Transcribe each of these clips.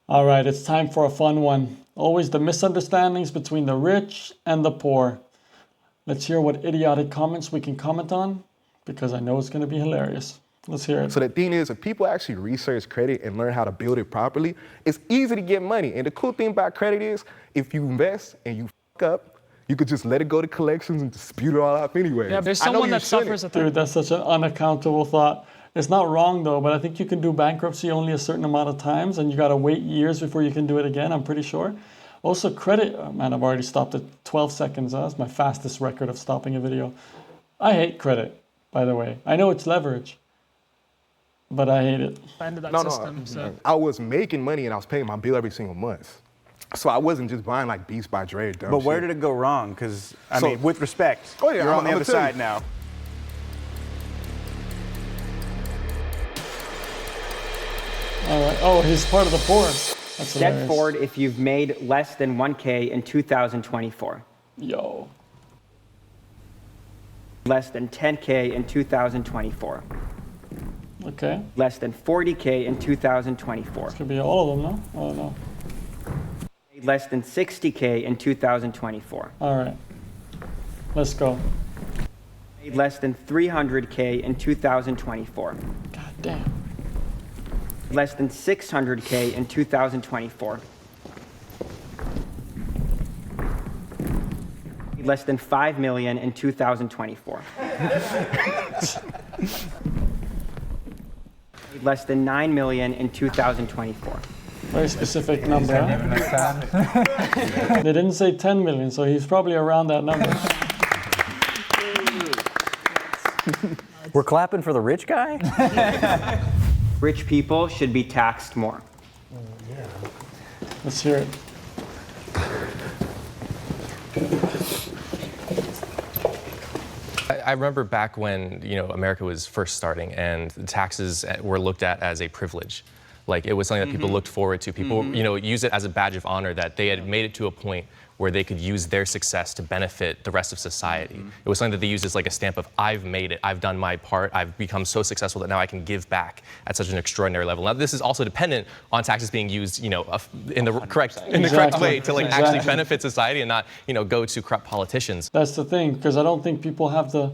All right, it's time for a fun one. Always the misunderstandings between the rich and the poor. Let's hear what idiotic comments we can comment on, because I know it's going to be hilarious. Let's hear it. So the thing is, if people actually research credit and learn how to build it properly, it's easy to get money. And the cool thing about credit is, if you invest and you fuck up, you could just let it go to collections and dispute it all out anyway. Yeah, there's someone that suffers at the... Dude, that's such an unaccountable thought. It's not wrong though, but I think you can do bankruptcy only a certain amount of times, and you got to wait years before you can do it again, I'm pretty sure. Also, credit, oh man, I've already stopped at 12 seconds. That's my fastest record of stopping a video. I hate credit, by the way. I know it's leverage, but I hate it. I was making money and I was paying my bill every single month. So I wasn't just buying like Beats by Dre or dumb But shit. where did it go wrong? Because, I mean, with respect, oh, yeah, you're on the other side now. All right. Oh, he's part of the poor. That's Step hilarious. forward if you've made less than 1K in 2024. Yo. Less than 10K in 2024. Okay. Less than 40K in 2024. This could be all of them, no? I don't know. Less than 60K in 2024. All right. Let's go. Less than 300K in 2024. God damn. Less than 600K in 2024. Less than 5 million in 2024. Less than 9 million in 2024. Very specific number. Huh? They didn't say 10 million, so he's probably around that number. We're clapping for the rich guy? Rich people should be taxed more. Yeah. Let's hear it. I remember back when, America was first starting and the taxes were looked at as a privilege. Like, it was something that people looked forward to. People, use it as a badge of honor that they had made it to a point where they could use their success to benefit the rest of society. It was something that they used as like a stamp of, I've made it, I've done my part, I've become so successful that now I can give back at such an extraordinary level. Now, this is also dependent on taxes being used, in the correct way to actually benefit society and not, go to corrupt politicians. That's the thing, because I don't think people have the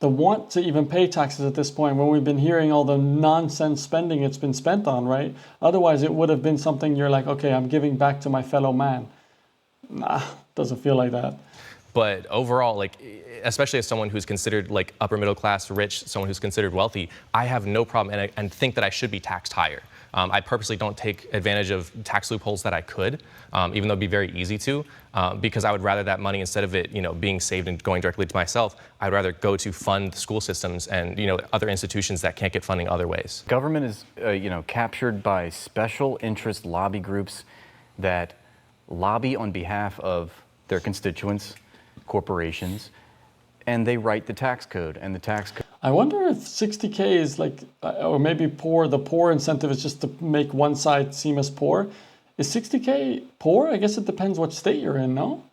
want to even pay taxes at this point when we've been hearing all the nonsense spending it's been spent on, right? Otherwise, it would have been something you're like, okay, I'm giving back to my fellow man. Nah, doesn't feel like that. But overall, like, especially as someone who's considered like upper middle class, rich, someone who's considered wealthy, I have no problem and think that I should be taxed higher. I purposely don't take advantage of tax loopholes that I could, even though it'd be very easy to, because I would rather that money, instead of it, being saved and going directly to myself, I'd rather go to fund school systems and, other institutions that can't get funding other ways. Government is, captured by special interest lobby groups that lobby on behalf of their constituents, corporations, and they write the tax code, and the tax code. I wonder if 60K is like, or maybe the poor incentive is just to make one side seem as poor. Is 60K poor? I guess it depends what state you're in, no?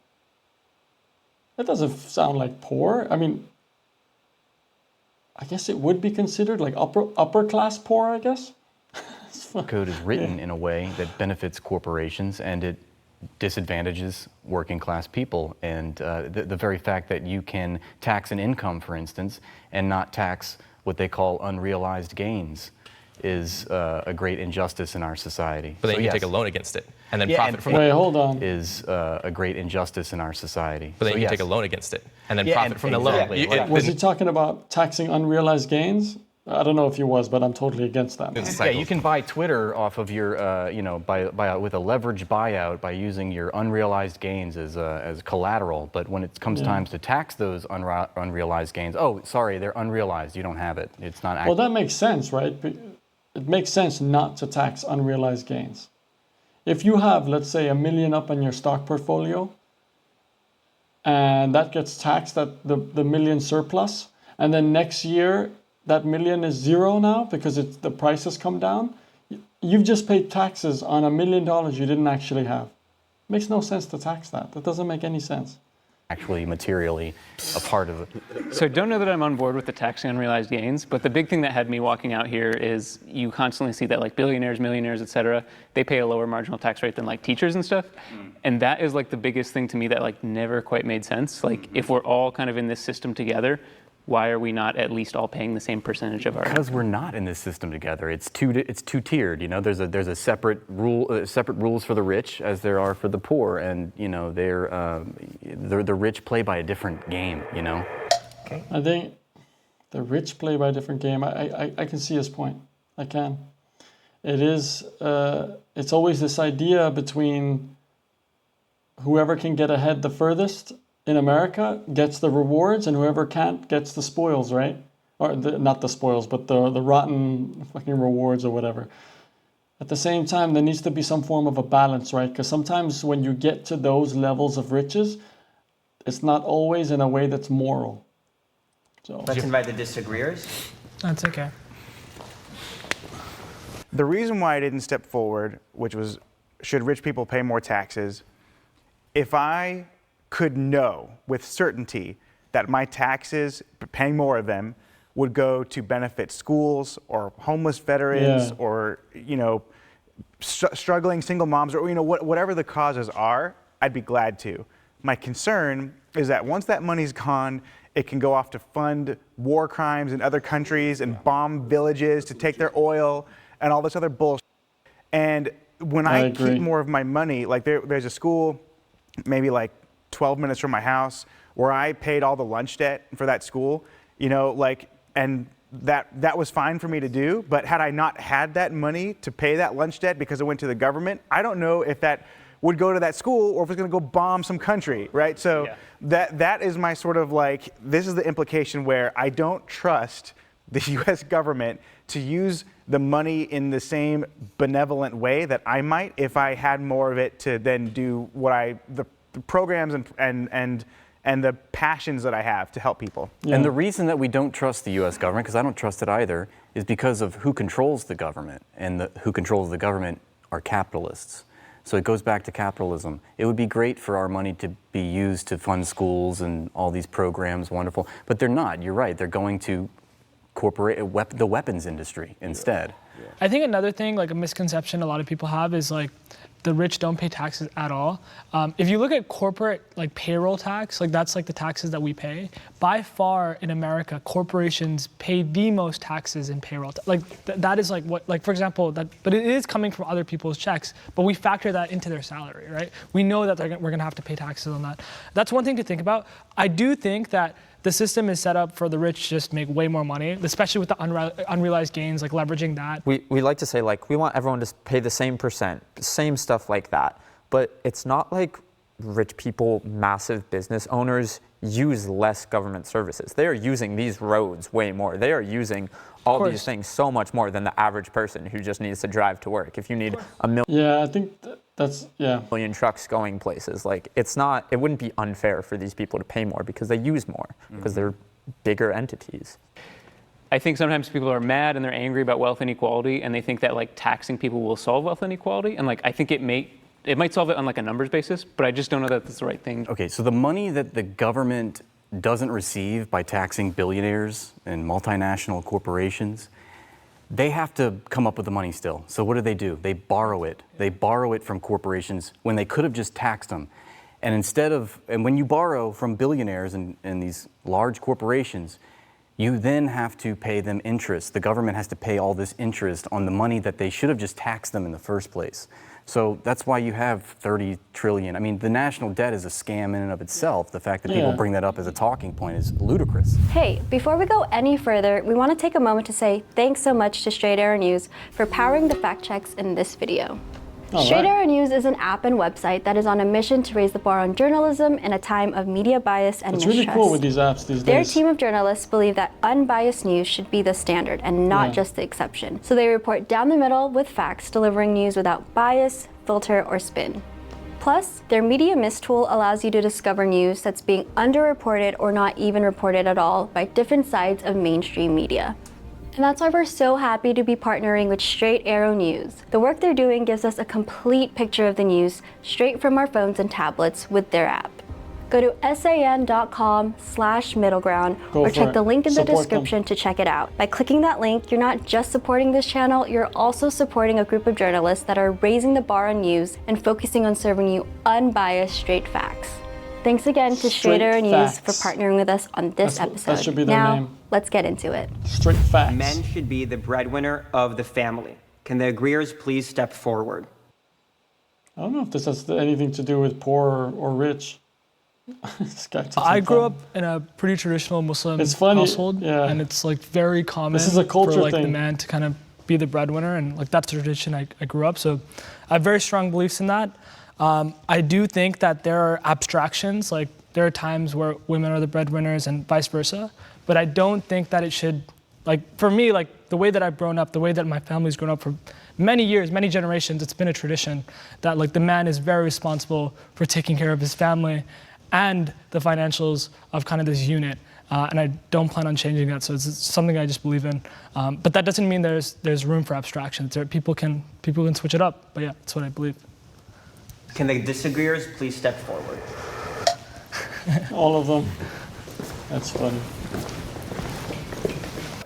That doesn't sound like poor. I mean, I guess it would be considered like upper class poor, I guess. Code is written in a way that benefits corporations, and it disadvantages working class people. And the very fact that you can tax an income, for instance, and not tax what they call unrealized gains is a great injustice in our society. But then you can take a loan against it and then profit from it. Wait, hold on. Is a great injustice in our society. But then you can take a loan against it and then profit from the loan. Was he talking about taxing unrealized gains? I don't know if he was, but I'm totally against that. Yeah, you can buy Twitter off of your, with a leverage buyout by using your unrealized gains as collateral. But when it comes time to tax those unrealized gains, oh, sorry, they're unrealized. You don't have it. It's not. Well, that makes sense, right? It makes sense not to tax unrealized gains. If you have, let's say, $1 million up in your stock portfolio, and that gets taxed at the million surplus, and then next year that million is zero now because the price has come down, you've just paid taxes on $1 million you didn't actually have. Makes no sense to tax that. That doesn't make any sense. actually materially a part of it. So I don't know that I'm on board with the taxing unrealized gains, but the big thing that had me walking out here is you constantly see that like billionaires, millionaires, et cetera, they pay a lower marginal tax rate than like teachers and stuff. And that is like the biggest thing to me that like never quite made sense. Like if we're all kind of in this system together, why are we not at least all paying the same percentage of our? Because we're not in this system together. It's two-tiered. You know, there's a separate separate rules for the rich as there are for the poor, and you know the rich play by a different game. You know. Okay. I think the rich play by a different game. I can see his point. I can. It is. It's always this idea between whoever can get ahead the furthest in America gets the rewards, and whoever can't gets the spoils, right? Or not the spoils, but the rotten fucking rewards or whatever. At the same time, there needs to be some form of a balance, right? Because sometimes when you get to those levels of riches, it's not always in a way that's moral. So Let's invite the disagreeers. That's okay. The reason why I didn't step forward, which was, should rich people pay more taxes, if I could know with certainty that my taxes, paying more of them, would go to benefit schools or homeless veterans or, you know, struggling single moms or, you know, whatever the causes are, I'd be glad to. My concern is that once that money's gone, it can go off to fund war crimes in other countries and bomb villages to take their oil and all this other bullshit. And when I keep more of my money, like there's a school maybe like 12 minutes from my house where I paid all the lunch debt for that school, you know, like, and that was fine for me to do. But had I not had that money to pay that lunch debt because it went to the government, I don't know if that would go to that school or if it's going to go bomb some country, right? So that is my sort of like, this is the implication where I don't trust the U.S. government to use the money in the same benevolent way that I might if I had more of it to then do what the programs and the passions that I have to help people. Yeah. And the reason that we don't trust the U.S. government, because I don't trust it either, is because of who controls the government. And who controls the government are capitalists. So it goes back to capitalism. It would be great for our money to be used to fund schools and all these programs, wonderful. But they're not. You're right. They're going to the weapons industry instead. I think another thing, like a misconception a lot of people have is like the rich don't pay taxes at all. If you look at corporate like payroll tax, like that's like the taxes that we pay. By far in America, corporations pay the most taxes in payroll. That is like what, like for example, but it is coming from other people's checks, but we factor that into their salary, right? We know that we're gonna have to pay taxes on that. That's one thing to think about. I do think that the system is set up for the rich to just make way more money, especially with the unrealized gains, like leveraging that. We like to say, like, we want everyone to pay the same percent, same stuff like that. But it's not like rich people, massive business owners use less government services. They are using these roads way more. They are using all these things so much more than the average person who just needs to drive to work. If you need a million, I think that's million trucks going places, like it wouldn't be unfair for these people to pay more because they use more, because they're bigger entities. I think sometimes people are mad and they're angry about wealth inequality, and they think that like taxing people will solve wealth inequality, and like I think it might solve it on like a numbers basis, but I just don't know that that's the right thing. Okay, so the money that the government doesn't receive by taxing billionaires and multinational corporations, they have to come up with the money still. So what do? They borrow it. They borrow it from corporations when they could have just taxed them. And when you borrow from billionaires and these large corporations, you then have to pay them interest. The government has to pay all this interest on the money that they should have just taxed them in the first place. So that's why you have 30 trillion. I mean, the national debt is a scam in and of itself. The fact that people bring that up as a talking point is ludicrous. Hey, before we go any further, we want to take a moment to say thanks so much to Straight Arrow News for powering the fact checks in this video. Straight Arrow News is an app and website that is on a mission to raise the bar on journalism in a time of media bias and mistrust. It's really cool with these apps these days. Their team of journalists believe that unbiased news should be the standard and not just the exception. So they report down the middle with facts, delivering news without bias, filter, or spin. Plus, their Media Mist tool allows you to discover news that's being underreported or not even reported at all by different sides of mainstream media. And that's why we're so happy to be partnering with Straight Arrow News. The work they're doing gives us a complete picture of the news straight from our phones and tablets with their app. Go to san.com/middleground Go or for check it. the link in the Support description to check it out. By clicking that link, you're not just supporting this channel, you're also supporting a group of journalists that are raising the bar on news and focusing on serving you unbiased, straight facts. Thanks again to Straight Straight News for facts. partnering with us on this episode. That should be their now, name. let's get into it. Straight facts. Men should be the breadwinner of the family. Can the agreeers please step forward? I don't know if this has anything to do with poor or rich. This guy takes I some grew time. up in a pretty traditional Muslim It's funny, household, yeah. and it's like very common This is a culture for like the thing. man to kind of be the breadwinner, and like that's the tradition I grew up. So I have very strong beliefs in that. I do think that there are abstractions, like there are times where women are the breadwinners and vice versa, but I don't think that it should, like for me, like the way that I've grown up, the way that my family's grown up for many years, many generations, it's been a tradition that like the man is very responsible for taking care of his family and the financials of kind of this unit. And I don't plan on changing that, so it's something I just believe in. But that doesn't mean there's room for abstractions. People can switch it up, but yeah, that's what I believe. Can the disagreeers please step forward? All of them. That's funny.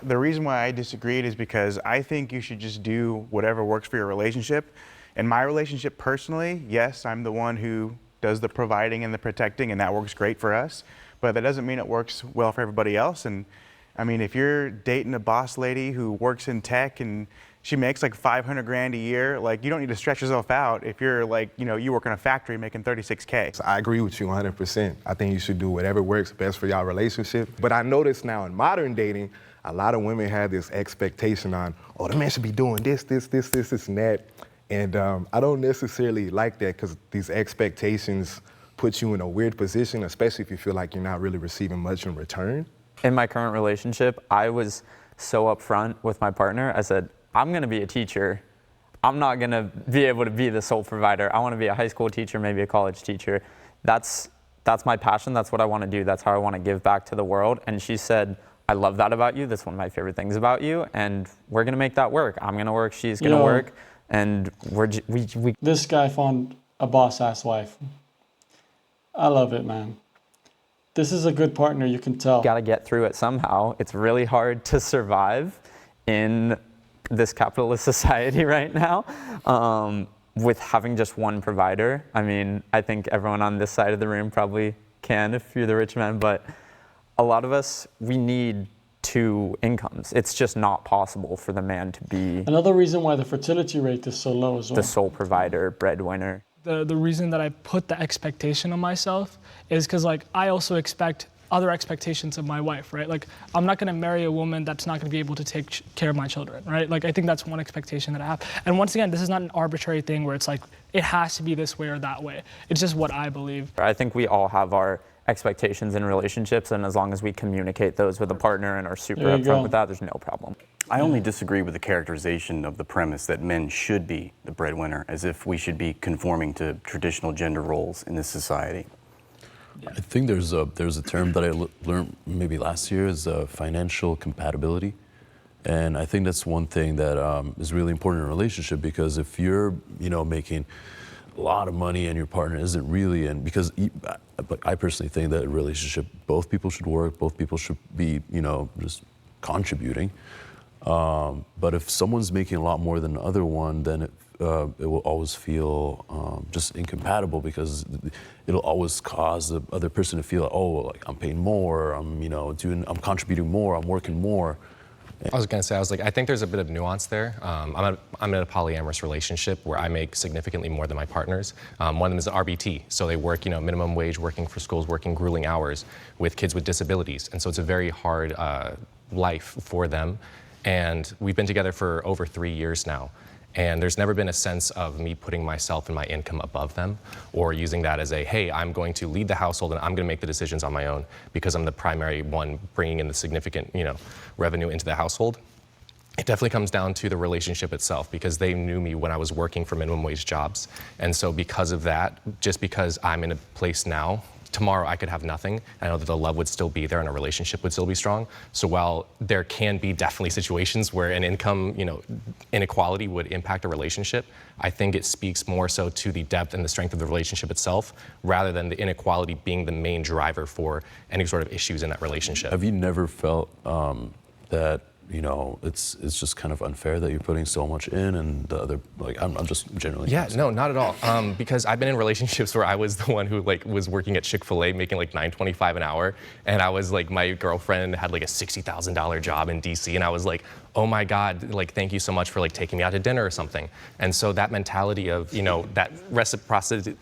The reason why I disagreed is because I think you should just do whatever works for your relationship. In my relationship personally, yes, I'm the one who does the providing and the protecting, and that works great for us. But that doesn't mean it works well for everybody else. And I mean, if you're dating a boss lady who works in tech and she makes like 500 grand a year, like you don't need to stretch yourself out if you're like, you know, you work in a factory making 36K. I agree with you 100%. I think you should do whatever works best for y'all relationship. But I notice now in modern dating, a lot of women have this expectation on, oh, the man should be doing this, and that. And I don't necessarily like that because these expectations put you in a weird position, especially if you feel like you're not really receiving much in return. In my current relationship, I was so upfront with my partner. I said, I'm going to be a teacher. I'm not going to be able to be the sole provider. I want to be a high school teacher, maybe a college teacher. That's my passion. That's what I want to do. That's how I want to give back to the world. And she said, I love that about you. That's one of my favorite things about you. And we're going to make that work. I'm going to work. She's going to work. And we. This guy found a boss-ass wife. I love it, man. This is a good partner, you can tell. Got to get through it somehow. It's really hard to survive in this capitalist society right now with having just one provider. I mean, I think everyone on this side of the room probably can if you're the rich man, but a lot of us, we need two incomes. It's just not possible for the man to be Another reason why the fertility rate is so low as well. the sole provider, breadwinner. The reason that I put the expectation on myself is because like I also expect other expectations of my wife, right? Like I'm not gonna marry a woman that's not gonna be able to take care of my children, right? Like I think that's one expectation that I have. And once again, this is not an arbitrary thing where it's like, it has to be this way or that way. It's just what I believe. I think we all have our expectations in relationships, and as long as we communicate those with a partner and are super There you go. upfront with that, there's no problem. I only disagree with the characterization of the premise that men should be the breadwinner, as if we should be conforming to traditional gender roles in this society. I think there's a term that I learned maybe last year is financial compatibility, and I think that's one thing that is really important in a relationship, because if you're making a lot of money and your partner isn't really, and because I personally think that a relationship, both people should work, both people should be just contributing. But if someone's making a lot more than the other one, then it will always feel just incompatible, because it'll always cause the other person to feel, oh, like I'm paying more, I'm contributing more, I'm working more. I was gonna say, I think there's a bit of nuance there. I'm in a polyamorous relationship where I make significantly more than my partners. One of them is an RBT, so they work, minimum wage, working for schools, working grueling hours with kids with disabilities, and so it's a very hard life for them. And we've been together for over 3 years now. And there's never been a sense of me putting myself and my income above them, or using that as a, hey, I'm going to lead the household and I'm going to make the decisions on my own because I'm the primary one bringing in the significant, revenue into the household. It definitely comes down to the relationship itself, because they knew me when I was working for minimum wage jobs. And so because of that, just because I'm in a place now tomorrow I could have nothing. I know that the love would still be there and a relationship would still be strong. So while there can be definitely situations where an income, inequality would impact a relationship, I think it speaks more so to the depth and the strength of the relationship itself, rather than the inequality being the main driver for any sort of issues in that relationship. Have you never felt that it's just kind of unfair that you're putting so much in and the other, like, I'm just generally. Yeah, no, not at all. Because I've been in relationships where I was the one who was working at Chick-fil-A making like $9.25 an hour, and I was like, my girlfriend had like a $60,000 job in DC, and I was like, oh my God, like, thank you so much for like taking me out to dinner or something. And so that mentality of, that reciprocity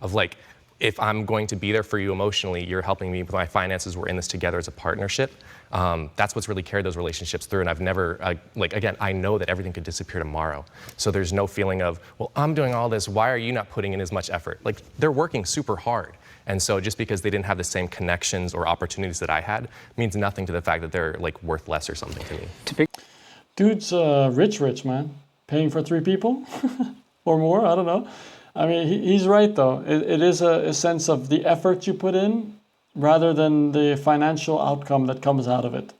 of like, if I'm going to be there for you emotionally, you're helping me with my finances, we're in this together as a partnership. That's what's really carried those relationships through. And I've never, again, I know that everything could disappear tomorrow. So there's no feeling of, well, I'm doing all this, why are you not putting in as much effort? Like, they're working super hard. And so just because they didn't have the same connections or opportunities that I had means nothing to the fact that they're like worth less or something to me. Dude's rich, man. Paying for 3 people or more, I don't know. I mean, he's right, though. It is a sense of the effort you put in rather than the financial outcome that comes out of it.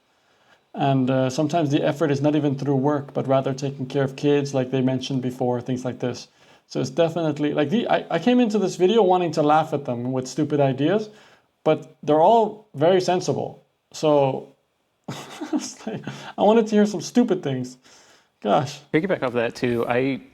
And sometimes the effort is not even through work, but rather taking care of kids, like they mentioned before, things like this. So it's definitely, like, I came into this video wanting to laugh at them with stupid ideas, but they're all very sensible. So I wanted to hear some stupid things. Gosh. Piggyback off that too,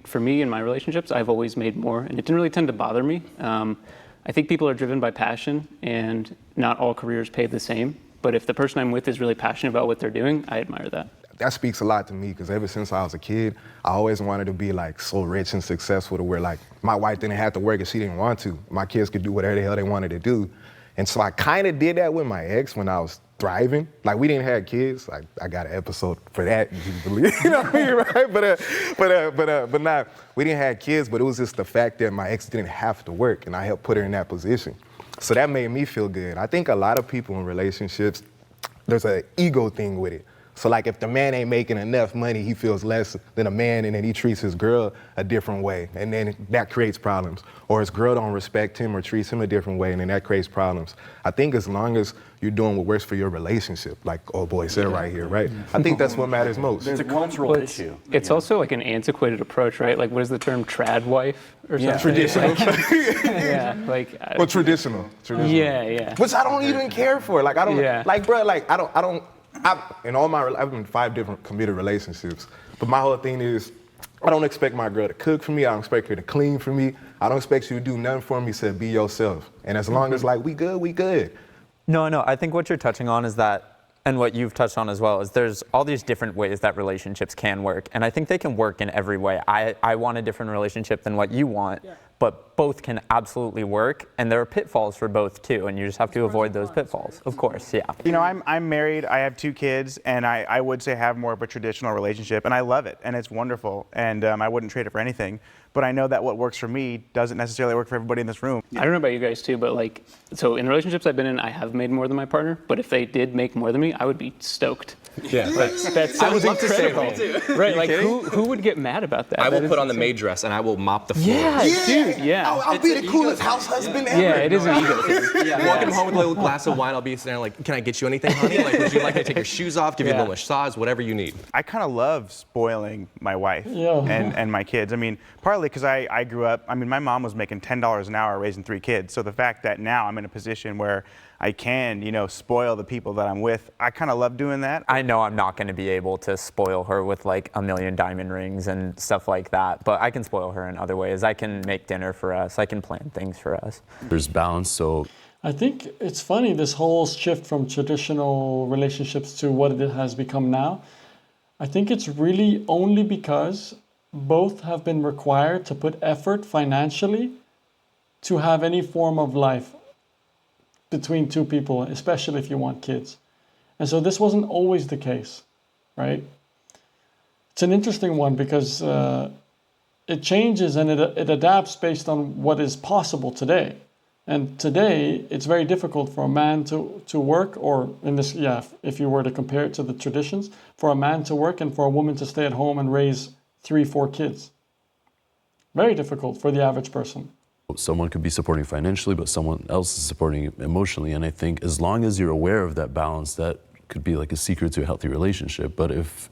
for me in my relationships, I've always made more, and it didn't really tend to bother me. I think people are driven by passion, and not all careers pay the same. But if the person I'm with is really passionate about what they're doing, I admire that. That speaks a lot to me, because ever since I was a kid, I always wanted to be like so rich and successful to where like my wife didn't have to work if she didn't want to. My kids could do whatever the hell they wanted to do. And so I kind of did that with my ex when I was thriving. Like, we didn't have kids. Like, I got an episode for that, if you believe. You know what I mean, right? But not, we didn't have kids, but it was just the fact that my ex didn't have to work, and I helped put her in that position. So that made me feel good. I think a lot of people in relationships, there's an ego thing with it. So like, if the man ain't making enough money, he feels less than a man, and then he treats his girl a different way, and then that creates problems. Or his girl don't respect him or treats him a different way, and then that creates problems. I think as long as you're doing what works for your relationship, like old boy said right here, right? I think that's what matters most. It's a cultural issue. It's also like an antiquated approach, right? Like, what is the term, trad wife or something? Traditional. Yeah, like. Well, traditional. Yeah. Which I don't even care for. Like, I don't, like, bro, like, I've been in 5 different committed relationships, but my whole thing is, I don't expect my girl to cook for me. I don't expect her to clean for me. I don't expect you to do nothing for me except be yourself. And as long as like we good. No, I think what you're touching on is that, and what you've touched on as well, is there's all these different ways that relationships can work. And I think they can work in every way. I want a different relationship than what you want, but both can absolutely work. And there are pitfalls for both too, and you just have to avoid those pitfalls. Of course, yeah. You know, I'm married, I have 2 kids, and I would say have more of a traditional relationship, and I love it, and it's wonderful, and I wouldn't trade it for anything. But I know that what works for me doesn't necessarily work for everybody in this room. I don't know about you guys too, but like, so in relationships I've been in, I have made more than my partner, but if they did make more than me, I would be stoked. Yeah, that sounds I would love incredible. to say that. Right, like who would get mad about that? I will put on the maid dress and I will mop the floor. Yeah, dude, yeah. I'll be the coolest house husband ever. Yeah, it is an ego thing. Walking home with a little glass of wine, I'll be sitting there like, can I get you anything, honey? Like, would you like me to take your shoes off, give you a little massage, whatever you need? I kind of love spoiling my wife and my kids. I mean, partly because I grew up, I mean, my mom was making $10 an hour raising 3 kids. So the fact that now I'm in a position where I can, spoil the people that I'm with, I kind of love doing that. I know I'm not going to be able to spoil her with like 1 million diamond rings and stuff like that, but I can spoil her in other ways. I can make dinner for us. I can plan things for us. There's balance, so. I think it's funny, this whole shift from traditional relationships to what it has become now. I think it's really only because both have been required to put effort financially to have any form of life between 2 people, especially if you want kids. And so this wasn't always the case, right? It's an interesting one because it changes and it adapts based on what is possible today. And today, it's very difficult for a man to work, or in this, if you were to compare it to the traditions, for a man to work and for a woman to stay at home and raise 3-4 kids. Very difficult for the average person. someone could be supporting financially, but someone else is supporting emotionally. And I think as long as you're aware of that balance, that could be like a secret to a healthy relationship. But if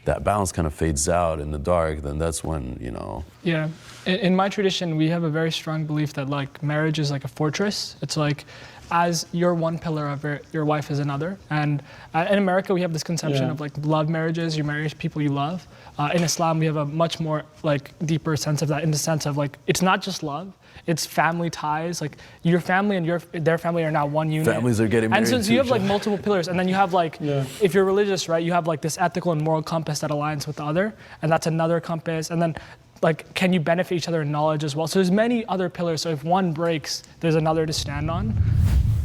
that balance kind of fades out in the dark, then that's when, you know. Yeah. In my tradition, we have a very strong belief that like marriage is like a fortress. It's like as you're one pillar of it, your wife is another. And in America, we have this conception of like love marriages. You marry people you love. In Islam, we have a much more like deeper sense of that, in the sense of like it's not just love. It's family ties. Like your family and their family are now one unit. Families are getting married. And so you have like multiple pillars, and then you have like, if you're religious, right, you have like this ethical and moral compass that aligns with the other, and that's another compass. And then like, can you benefit each other in knowledge as well? So there's many other pillars. So if one breaks, there's another to stand on.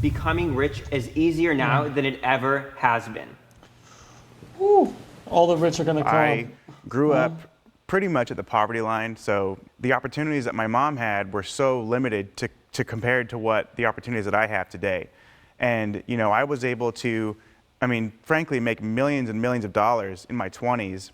Becoming rich is easier now than it ever has been. Woo. All the rich are going to come. I grew up pretty much at the poverty line, so the opportunities that my mom had were so limited to compared to what the opportunities that I have today. And you know, I was able to, I mean, frankly, make millions and millions of dollars in my 20s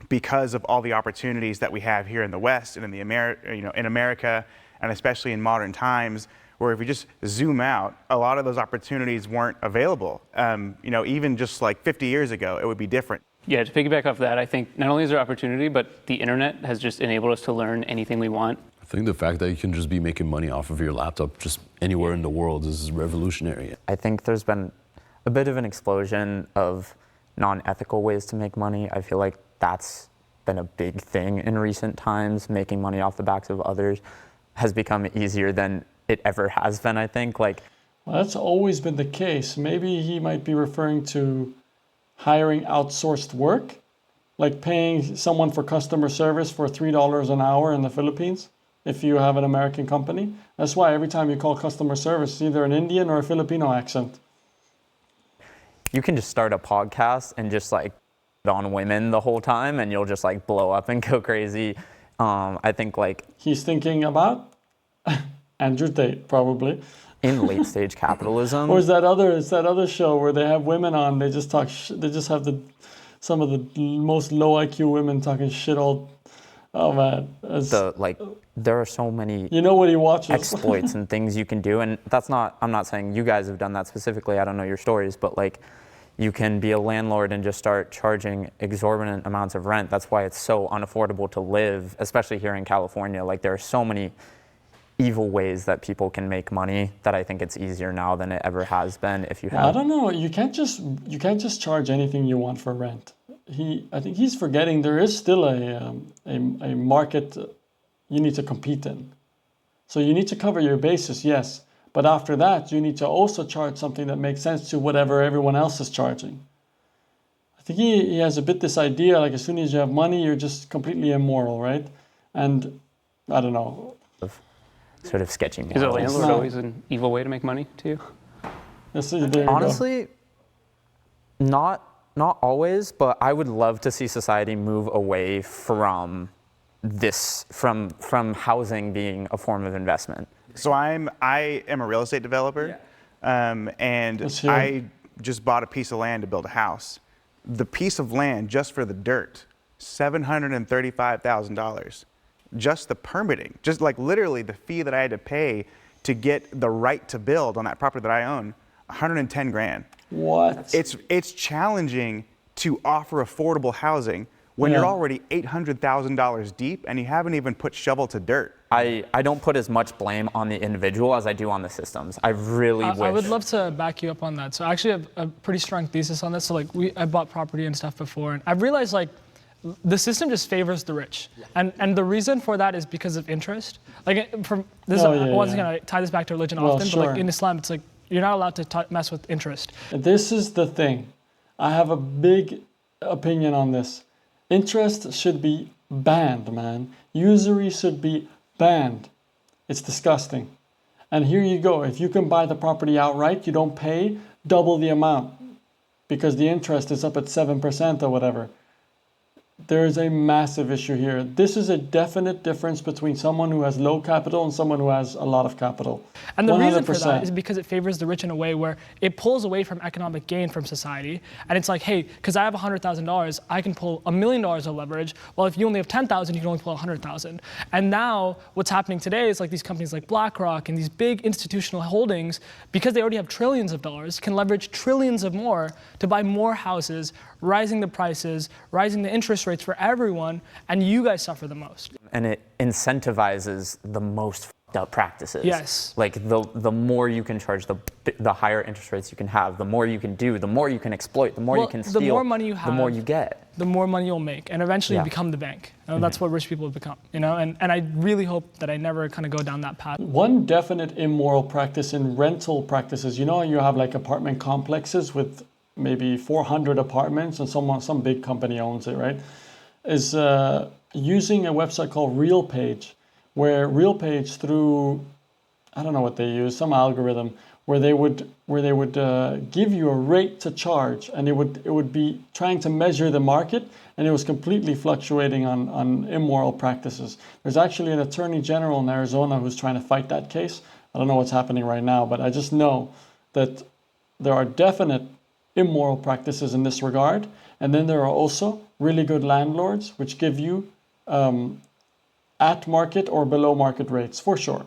because of all the opportunities that we have here in the West and in the in America, and especially in modern times, where if you just zoom out, a lot of those opportunities weren't available. You know, even just like 50 years ago, it would be different. Yeah, to piggyback off that, I think not only is there opportunity, but the internet has just enabled us to learn anything we want. I think the fact that you can just be making money off of your laptop just anywhere in the world is revolutionary. I think there's been a bit of an explosion of non-ethical ways to make money. I feel like that's been a big thing in recent times. Making money off the backs of others has become easier than it ever has been, I think. Like, well, that's always been the case. Maybe he might be referring to hiring outsourced work, like paying someone for customer service for $3 an hour in the Philippines if you have an American company. That's why every time you call customer service, it's either an Indian or a Filipino accent. You can just start a podcast and just like on women the whole time, and you'll just like blow up and go crazy. I think like he's thinking about Andrew Tate, probably. In late stage capitalism. Or is that other show where they have women on? They just talk. They just have some of the most low IQ women talking shit all. Oh man, there are so many. You know what he watches? Exploits and things you can do, and that's not. I'm not saying you guys have done that specifically. I don't know your stories, but like, you can be a landlord and just start charging exorbitant amounts of rent. That's why it's so unaffordable to live, especially here in California. Like, there are so many evil ways that people can make money that I think it's easier now than it ever has been. If you have, I don't know. You can't just charge anything you want for rent. I think he's forgetting there is still a market you need to compete in. So you need to cover your bases, yes, but after that you need to also charge something that makes sense to whatever everyone else is charging. I think he has a bit this idea like as soon as you have money, you're just completely immoral, right? And I don't know. Sort of sketchy models. Is a landlord always an evil way to make money to you? Yes, there honestly, not always, but I would love to see society move away from this, from housing being a form of investment. So I am a real estate developer, and I just bought a piece of land to build a house. The piece of land just for the dirt, $735,000. Just the permitting, just like literally the fee that I had to pay to get the right to build on that property that I own, 110 grand. What? It's challenging to offer affordable housing when you're already $800,000 deep and you haven't even put shovel to dirt. I don't put as much blame on the individual as I do on the systems. I really wish. I would love to back you up on that. So I actually have a pretty strong thesis on this. So like I bought property and stuff before, and I've realized like the system just favors the rich, and the reason for that is because of interest. Like once again, I tie this back to religion often, but like in Islam, it's like you're not allowed to mess with interest. This is the thing. I have a big opinion on this. Interest should be banned, man. Usury should be banned. It's disgusting. And here you go. If you can buy the property outright, you don't pay double the amount because the interest is up at 7% or whatever. there is a massive issue here. This is a definite difference between someone who has low capital and someone who has a lot of capital. And the reason for 100%. that is because it favors the rich in a way where it pulls away from economic gain from society. And it's like, hey, because I have $100,000, I can pull $1 million of leverage. Well, if you only have 10,000, you can only pull 100,000. And now what's happening today is like these companies like BlackRock and these big institutional holdings, because they already have trillions of dollars, can leverage trillions of more to buy more houses, rising the prices, rising the interest rates for everyone, and you guys suffer the most. And it incentivizes the most f***ed up practices. Yes. Like the more you can charge, the higher interest rates you can have, the more you can do, the more you can exploit, the more you can steal, the more money you have, the more you get. The more money you'll make, and eventually you become the bank. That's what rich people have become, you know? And I really hope that I never kind of go down that path. One definite immoral practice in rental practices, you know, you have like apartment complexes with maybe 400 apartments and some big company owns it, right? Is using a website called RealPage, where RealPage through, I don't know what they use, some algorithm, where they would give you a rate to charge, and it would be trying to measure the market, and it was completely fluctuating on immoral practices. There's actually an attorney general in Arizona who's trying to fight that case. I don't know what's happening right now, but I just know that there are definite immoral practices in this regard, and then there are also really good landlords which give you at market or below market rates. For sure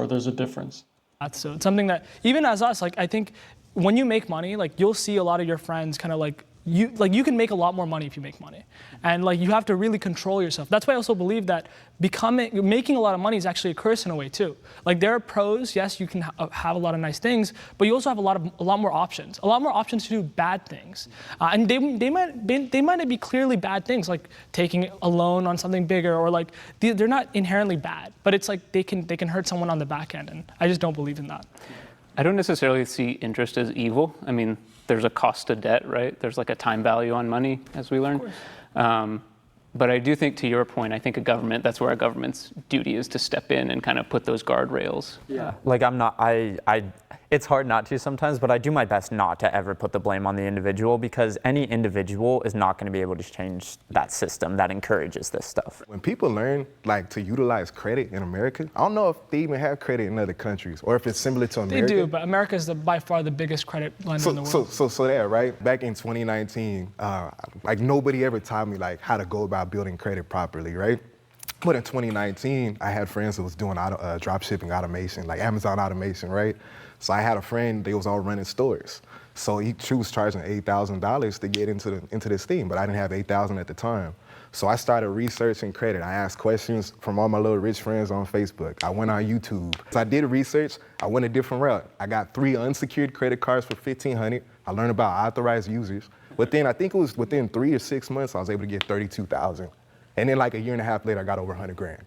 there's a difference. So it's something that even as us, like I think when you make money, like you'll see a lot of your friends kind of like you can make a lot more money if you make money, and like you have to really control yourself. That's why I also believe that making a lot of money is actually a curse in a way too. Like there are pros, yes, you can have a lot of nice things, but you also have a lot more options to do bad things, and they might not be clearly bad things, like taking a loan on something bigger, or like they're not inherently bad, but it's like they can hurt someone on the back end, and I just don't believe in that. I don't necessarily see interest as evil. I mean, there's a cost to debt, right? There's like a time value on money, as we learned. But I do think, to your point, I think that's where a government's duty is to step in and kind of put those guardrails. Yeah. Like it's hard not to sometimes, but I do my best not to ever put the blame on the individual, because any individual is not going to be able to change that system that encourages this stuff. When people learn like to utilize credit in America, I don't know if they even have credit in other countries or if it's similar to America. They do, but America is by far the biggest credit lender in the world. So there, right? Back in 2019, like nobody ever taught me like how to go about building credit properly, right? But in 2019, I had friends who was doing drop shipping automation, like Amazon automation, right? So I had a friend, they was all running stores. So she was charging $8,000 to get into this thing, but I didn't have $8,000 at the time. So I started researching credit. I asked questions from all my little rich friends on Facebook. I went on YouTube. So I did research, I went a different route. I got 3 unsecured credit cards for $1,500. I learned about authorized users. But then I think it was within 3 or 6 months, I was able to get $32,000. And then like a year and a half later, I got over $100,000.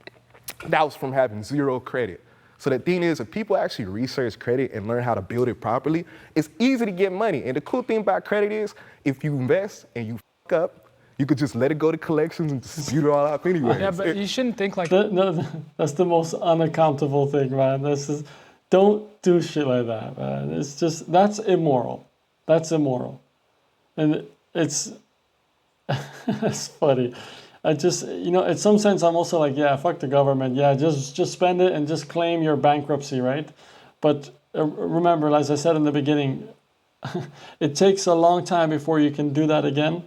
That was from having zero credit. So the thing is, if people actually research credit and learn how to build it properly, it's easy to get money. And the cool thing about credit is, if you invest and you f*** up, you could just let it go to collections and dispute it all out anyway. Yeah, but you shouldn't think like No, that's the most unaccountable thing, man. Don't do shit like that, man. It's just, that's immoral. That's immoral. And it's funny. I just, in some sense, I'm also like, yeah, fuck the government. Yeah, just spend it and just claim your bankruptcy, right? But remember, as I said in the beginning, it takes a long time before you can do that again,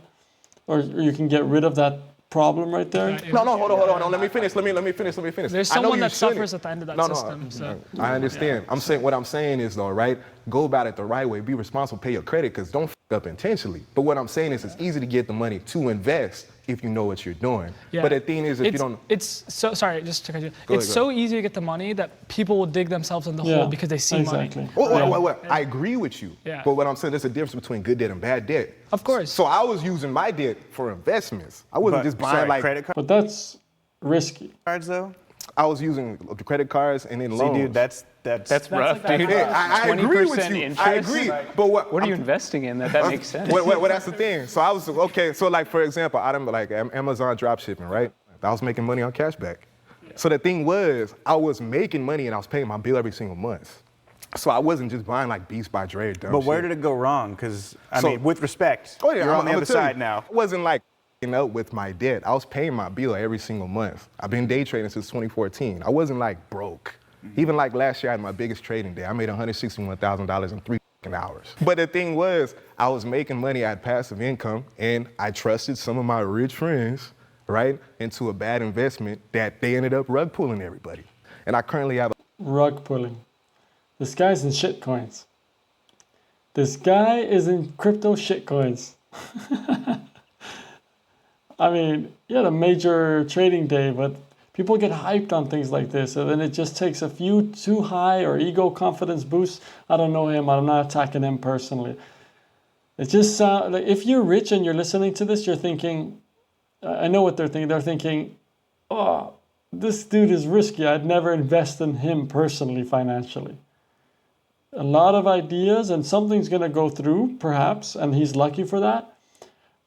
or you can get rid of that problem right there. No, hold on. Let me finish. There's someone that suffers at the end of that system. So. I understand. What I'm saying is though, right? Go about it the right way. Be responsible. Pay your credit, because don't f*** up intentionally. But what I'm saying is, it's easy to get the money to invest if you know what you're doing. Yeah. But the thing is, if you don't... It's so... Sorry, just to cut you. It's so easy to get the money that people will dig themselves in the hole because they see money. Well, I agree with you. Yeah. But what I'm saying, there's a difference between good debt and bad debt. Of course. So I was using my debt for investments. I wasn't just buying credit cards. But that's risky. Cards though? I was using the credit cards and then loans. See, dude, that's rough, like dude. Yeah, I agree with you. Interest? I agree. But what are you investing in that makes sense? Well, that's the thing. So I was, okay, so like, for example, like Amazon drop shipping, right? I was making money on cashback. Yeah. So the thing was, I was making money and I was paying my bill every single month. So I wasn't just buying like Beats by Dre or dumb But where shit. did it go wrong? Because, I mean, with respect, you're on the other side now. It wasn't like up with my debt. I was paying my bill every single month. I've been day trading since 2014. I wasn't like broke. Even like last year, I had my biggest trading day. I made $161,000 in 3 hours. But the thing was, I was making money, I had passive income, and I trusted some of my rich friends, right, into a bad investment that they ended up rug pulling everybody. And I currently have Rug pulling. This guy's in shitcoins. This guy is in crypto shitcoins. I mean, he had a major trading day, but people get hyped on things like this, and then it just takes a few too high or ego confidence boosts. I don't know him. I'm not attacking him personally. It just sounds like if you're rich and you're listening to this, you're thinking, I know what they're thinking. They're thinking, oh, this dude is risky. I'd never invest in him personally, financially. A lot of ideas, and something's going to go through, perhaps, and he's lucky for that.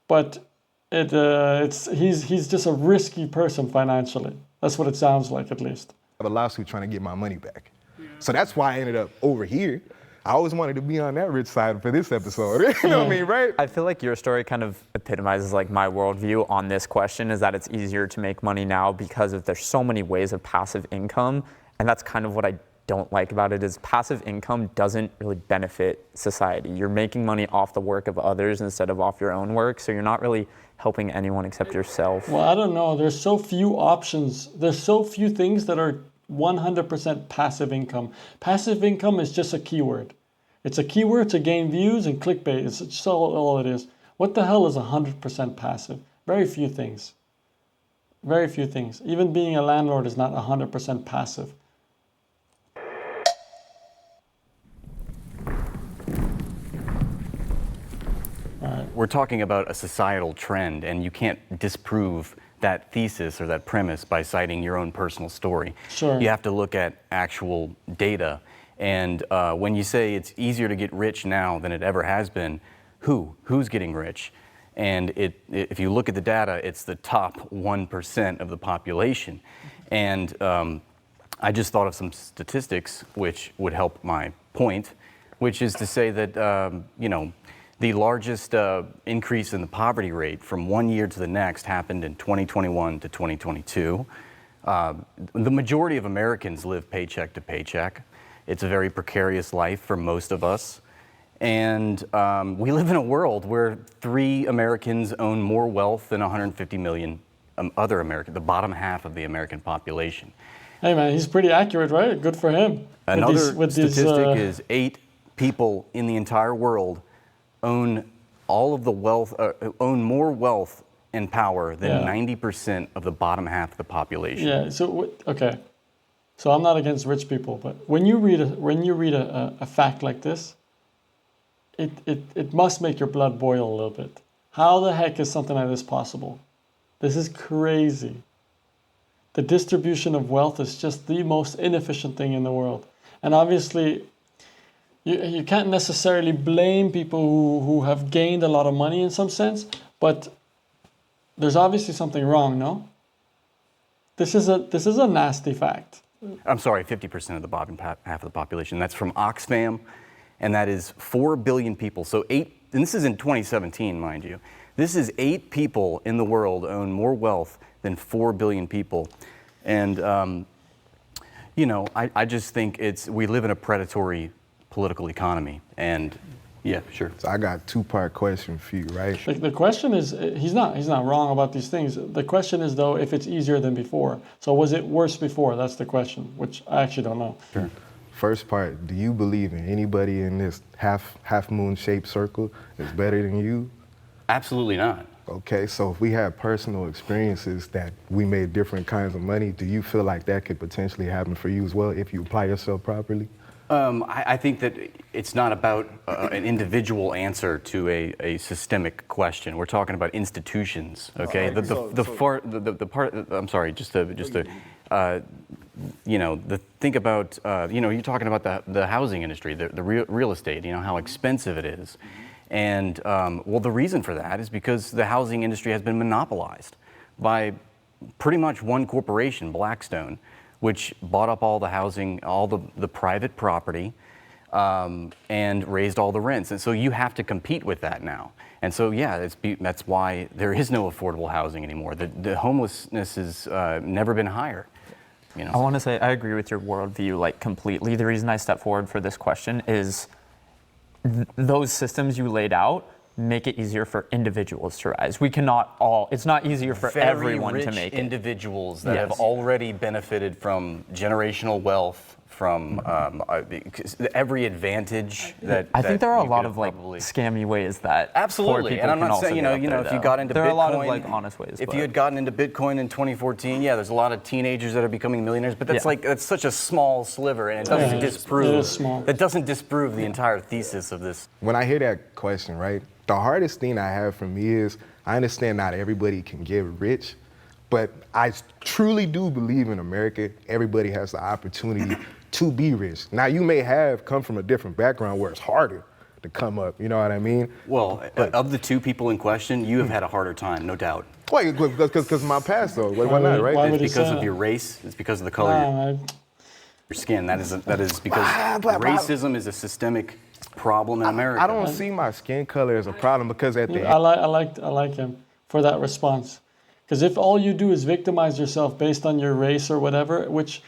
But he's just a risky person financially. That's what it sounds like, at least. a lawsuit trying to get my money back. So that's why I ended up over here. I always wanted to be on that rich side for this episode. You know what I mean, right? I feel like your story kind of epitomizes like my worldview on this question, is that it's easier to make money now because there's so many ways of passive income. And that's kind of what I don't like about it, is passive income doesn't really benefit society. You're making money off the work of others instead of off your own work. So you're not really helping anyone except yourself. Well, I don't know. There's so few options. There's so few things that are 100% passive income. Passive income is just a keyword. It's a keyword to gain views and clickbait. It's just all it is. What the hell is 100% passive? Very few things. Very few things. Even being a landlord is not 100% passive. We're talking about a societal trend, and you can't disprove that thesis or that premise by citing your own personal story. Sure. You have to look at actual data. And when you say it's easier to get rich now than it ever has been, who's getting rich? And if you look at the data, it's the top 1% of the population. And I just thought of some statistics which would help my point, which is to say that, the largest increase in the poverty rate from one year to the next happened in 2021 to 2022. The majority of Americans live paycheck to paycheck. It's a very precarious life for most of us. And we live in a world where 3 Americans own more wealth than 150 million other Americans, the bottom half of the American population. Hey man, he's pretty accurate, right? Good for him. Another statistic is 8 people in the entire world own all of the wealth, own more wealth and power than 90% of the bottom half of the population. Yeah. So okay. So I'm not against rich people, but when you read a fact like this, it must make your blood boil a little bit. How the heck is something like this possible? This is crazy. The distribution of wealth is just the most inefficient thing in the world, and obviously. You can't necessarily blame people who have gained a lot of money in some sense, but there's obviously something wrong, no? This is a nasty fact. I'm sorry, 50% of the bottom half of the population. That's from Oxfam, and that is 4 billion people. So 8, and this is in 2017, mind you. This is 8 people in the world own more wealth than 4 billion people. And, I just think we live in a predatory political economy, and yeah, sure. So I got a 2-part question for you, right? The question is, he's not wrong about these things. The question is though, if it's easier than before. So was it worse before? That's the question, which I actually don't know. Sure. First part, do you believe in anybody in this half moon shaped circle is better than you? Absolutely not. Okay, so if we have personal experiences that we made different kinds of money, do you feel like that could potentially happen for you as well if you apply yourself properly? I think that it's not about an individual answer to a systemic question. We're talking about institutions, okay? I'm sorry, think about, you're talking about the housing industry, the real estate, how expensive it is. And, the reason for that is because the housing industry has been monopolized by pretty much one corporation, Blackstone, which bought up all the housing, all the private property, and raised all the rents. And so you have to compete with that now. And so, yeah, that's why there is no affordable housing anymore. The homelessness has never been higher. You know? I want to say I agree with your worldview like completely. The reason I step forward for this question is those systems you laid out make it easier for individuals to rise. We cannot all, it's not easier for everyone to make it. Individuals that have already benefited from generational wealth, from every advantage that I think there are a lot of probably... like scammy ways that absolutely, poor and I'm people not can saying also get up if there, you got into there Bitcoin, are a lot of like honest ways. If you had gotten into Bitcoin in 2014, yeah, there's a lot of teenagers that are becoming millionaires, but that's that's such a small sliver, and it doesn't disprove. It is small. That doesn't disprove the entire thesis of this. When I hear that question, right, the hardest thing I have for me is I understand not everybody can get rich, but I truly do believe in America, everybody has the opportunity to be rich. Now, you may have come from a different background where it's harder to come up, you know what I mean? Well, of the two people in question, you have had a harder time, no doubt. Why? Because of my past, though. Why not, right? It's because of your race. It's because of the color of your skin. That is because racism is a systemic problem in America. I don't see my skin color as a problem because at the end... I like him for that response. Because if all you do is victimize yourself based on your race or whatever, which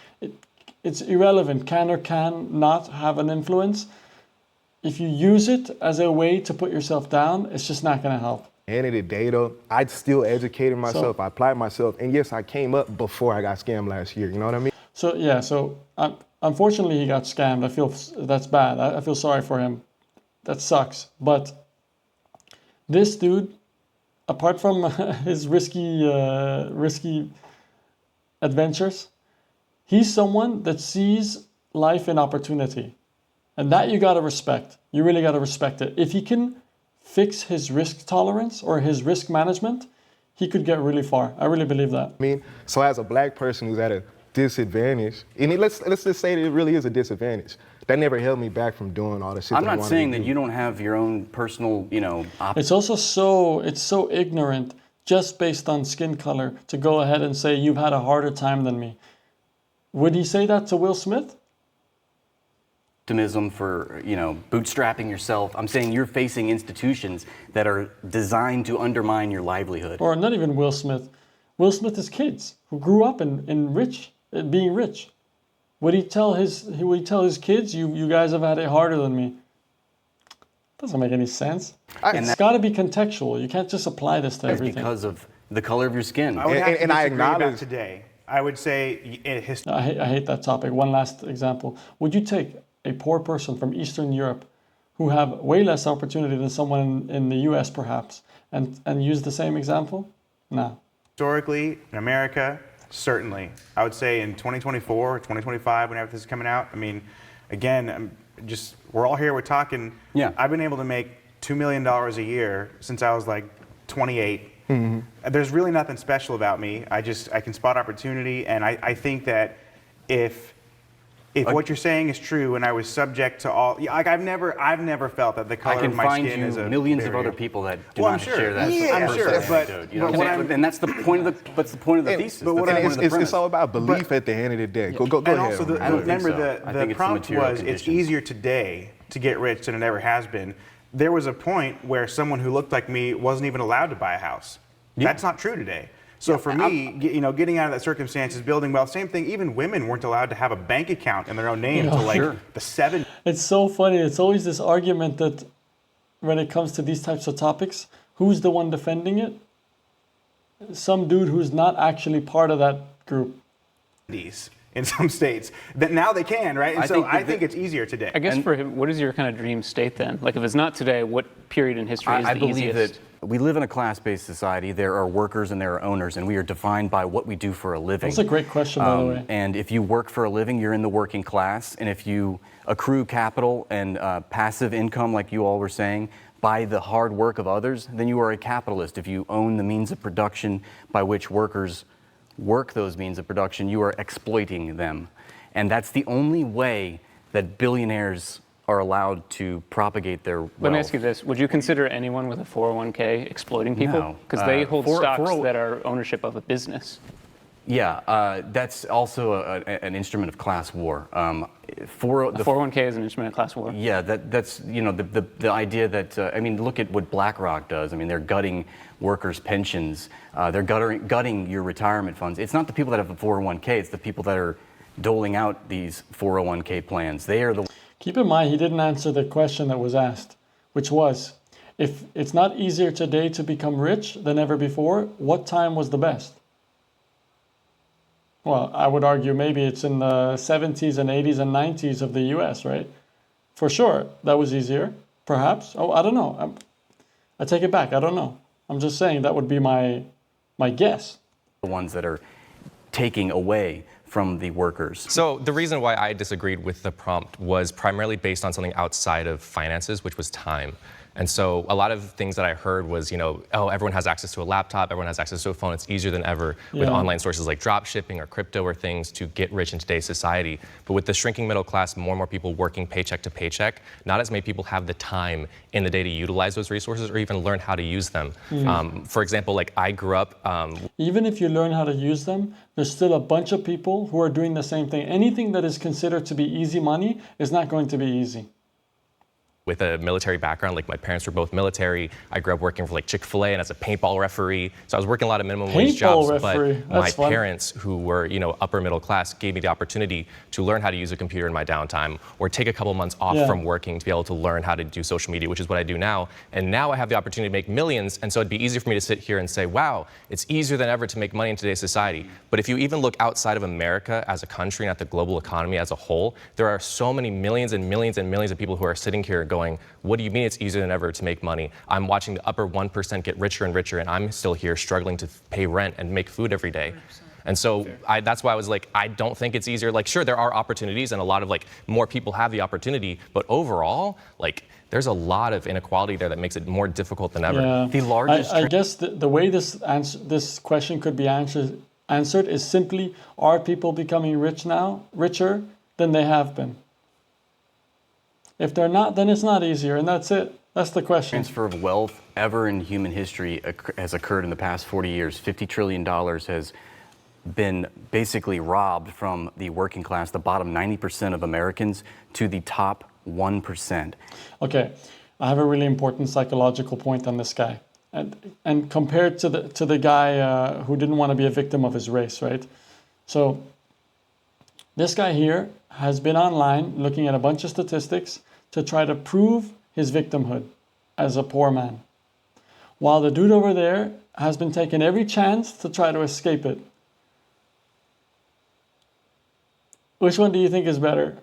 it's irrelevant, can or can not have an influence, if you use it as a way to put yourself down, it's just not going to help. End of the day, though, I still educated myself, I applied myself, and yes, I came up before I got scammed last year, you know what I mean? So, yeah, unfortunately he got scammed. I feel that's bad. I feel sorry for him. That sucks. But this dude, apart from his risky adventures, he's someone that sees life in opportunity. And that you gotta respect. You really gotta respect it. If he can fix his risk tolerance or his risk management, he could get really far. I really believe that. I mean, so as a black person who's at a disadvantage, and let's just say that it really is a disadvantage. That never held me back from doing all the shit. I'm not saying that you don't have your own personal, It's also so ignorant just based on skin color to go ahead and say you've had a harder time than me. Would he say that to Will Smith? Optimism for, bootstrapping yourself. I'm saying you're facing institutions that are designed to undermine your livelihood. Or not even Will Smith. Will Smith's kids who grew up in being rich. Would he tell his kids, you guys have had it harder than me? Doesn't make any sense. It's got to be contextual. You can't just apply this to everything. Because of the color of your skin. I would have to disagree about today. I would say I hate that topic. One last example. Would you take a poor person from Eastern Europe who have way less opportunity than someone in the US perhaps and use the same example? No. Historically, in America, certainly. I would say in 2024, 2025, whenever this is coming out, I mean, again, we're all here, we're talking. Yeah. I've been able to make $2 million a year since I was like 28. Mm-hmm. There's really nothing special about me. I can spot opportunity, and I think that if what you're saying is true, and I was subject to all, I've never felt that the color of my skin is a millions barrier. of other people that do not share that. Yeah, I'm sure, and that's the point of the thesis. But it's all about belief at the end of the day. Go and ahead. Also, remember the prompt was it's easier today to get rich than it ever has been. There was a point where someone who looked like me wasn't even allowed to buy a house. Yeah. That's not true today. So for me, getting out of that circumstances, building wealth, same thing. Even women weren't allowed to have a bank account in their own name until the 70s. It's so funny. It's always this argument that when it comes to these types of topics, who's the one defending it? Some dude who's not actually part of that group. In some states, that now they can, right? And I think it's easier today. I guess for him, what is your kind of dream state then? Like if it's not today, what period in history is the easiest? I believe that we live in a class-based society. There are workers and there are owners, and we are defined by what we do for a living. That's a great question, by the way. And if you work for a living, you're in the working class. And if you accrue capital and passive income, like you all were saying, by the hard work of others, then you are a capitalist. If you own the means of production by which workers work those means of production, you are exploiting them. And that's the only way that billionaires are allowed to propagate their wealth. Let me ask you this. Would you consider anyone with a 401k exploiting people? No. Because they hold stocks that are ownership of a business. Yeah, that's also an instrument of class war. The 401k is an instrument of class war. Yeah, that's the idea that I mean, look at what BlackRock does. I mean, they're gutting workers' pensions. They're gutting your retirement funds. It's not the people that have a 401k. It's the people that are doling out these 401k plans. They are the. Keep in mind, he didn't answer the question that was asked, which was, if it's not easier today to become rich than ever before, what time was the best? Well, I would argue maybe it's in the 70s and 80s and 90s of the US, right? For sure, that was easier, perhaps. Oh, I don't know. I take it back. I don't know. I'm just saying that would be my guess. The ones that are taking away from the workers. So the reason why I disagreed with the prompt was primarily based on something outside of finances, which was time. And so a lot of things that I heard was, oh, everyone has access to a laptop, everyone has access to a phone. It's easier than ever with online sources like drop shipping or crypto or things to get rich in today's society. But with the shrinking middle class, more and more people working paycheck to paycheck, not as many people have the time in the day to utilize those resources or even learn how to use them. For example, like I grew up. Even if you learn how to use them, there's still a bunch of people who are doing the same thing. Anything that is considered to be easy money is not going to be easy. With a military background, like my parents were both military. I grew up working for like Chick-fil-A and as a paintball referee. So I was working a lot of minimum wage jobs, but my parents who were, upper middle class gave me the opportunity to learn how to use a computer in my downtime or take a couple months off from working to be able to learn how to do social media, which is what I do now. And now I have the opportunity to make millions. And so it'd be easier for me to sit here and say, wow, it's easier than ever to make money in today's society. But if you even look outside of America as a country and at the global economy as a whole, there are so many millions and millions and millions of people who are sitting here going, what do you mean it's easier than ever to make money? I'm watching the upper 1% get richer and richer, and I'm still here struggling to pay rent and make food every day. 100%. And so that's why I was like, I don't think it's easier. Like, sure, there are opportunities, and a lot of more people have the opportunity, but overall, there's a lot of inequality there that makes it more difficult than ever. Yeah. The largest. I guess the way this question could be answered is simply: are people becoming richer than they have been? If they're not, then it's not easier, and that's it. That's the question. Transfer of wealth ever in human history has occurred in the past 40 years. $50 trillion has been basically robbed from the working class, the bottom 90% of Americans, to the top 1%. Okay, I have a really important psychological point on this guy, and compared to the guy who didn't want to be a victim of his race, right? So this guy here has been online looking at a bunch of statistics to try to prove his victimhood as a poor man, while the dude over there has been taking every chance to try to escape it. Which one do you think is better?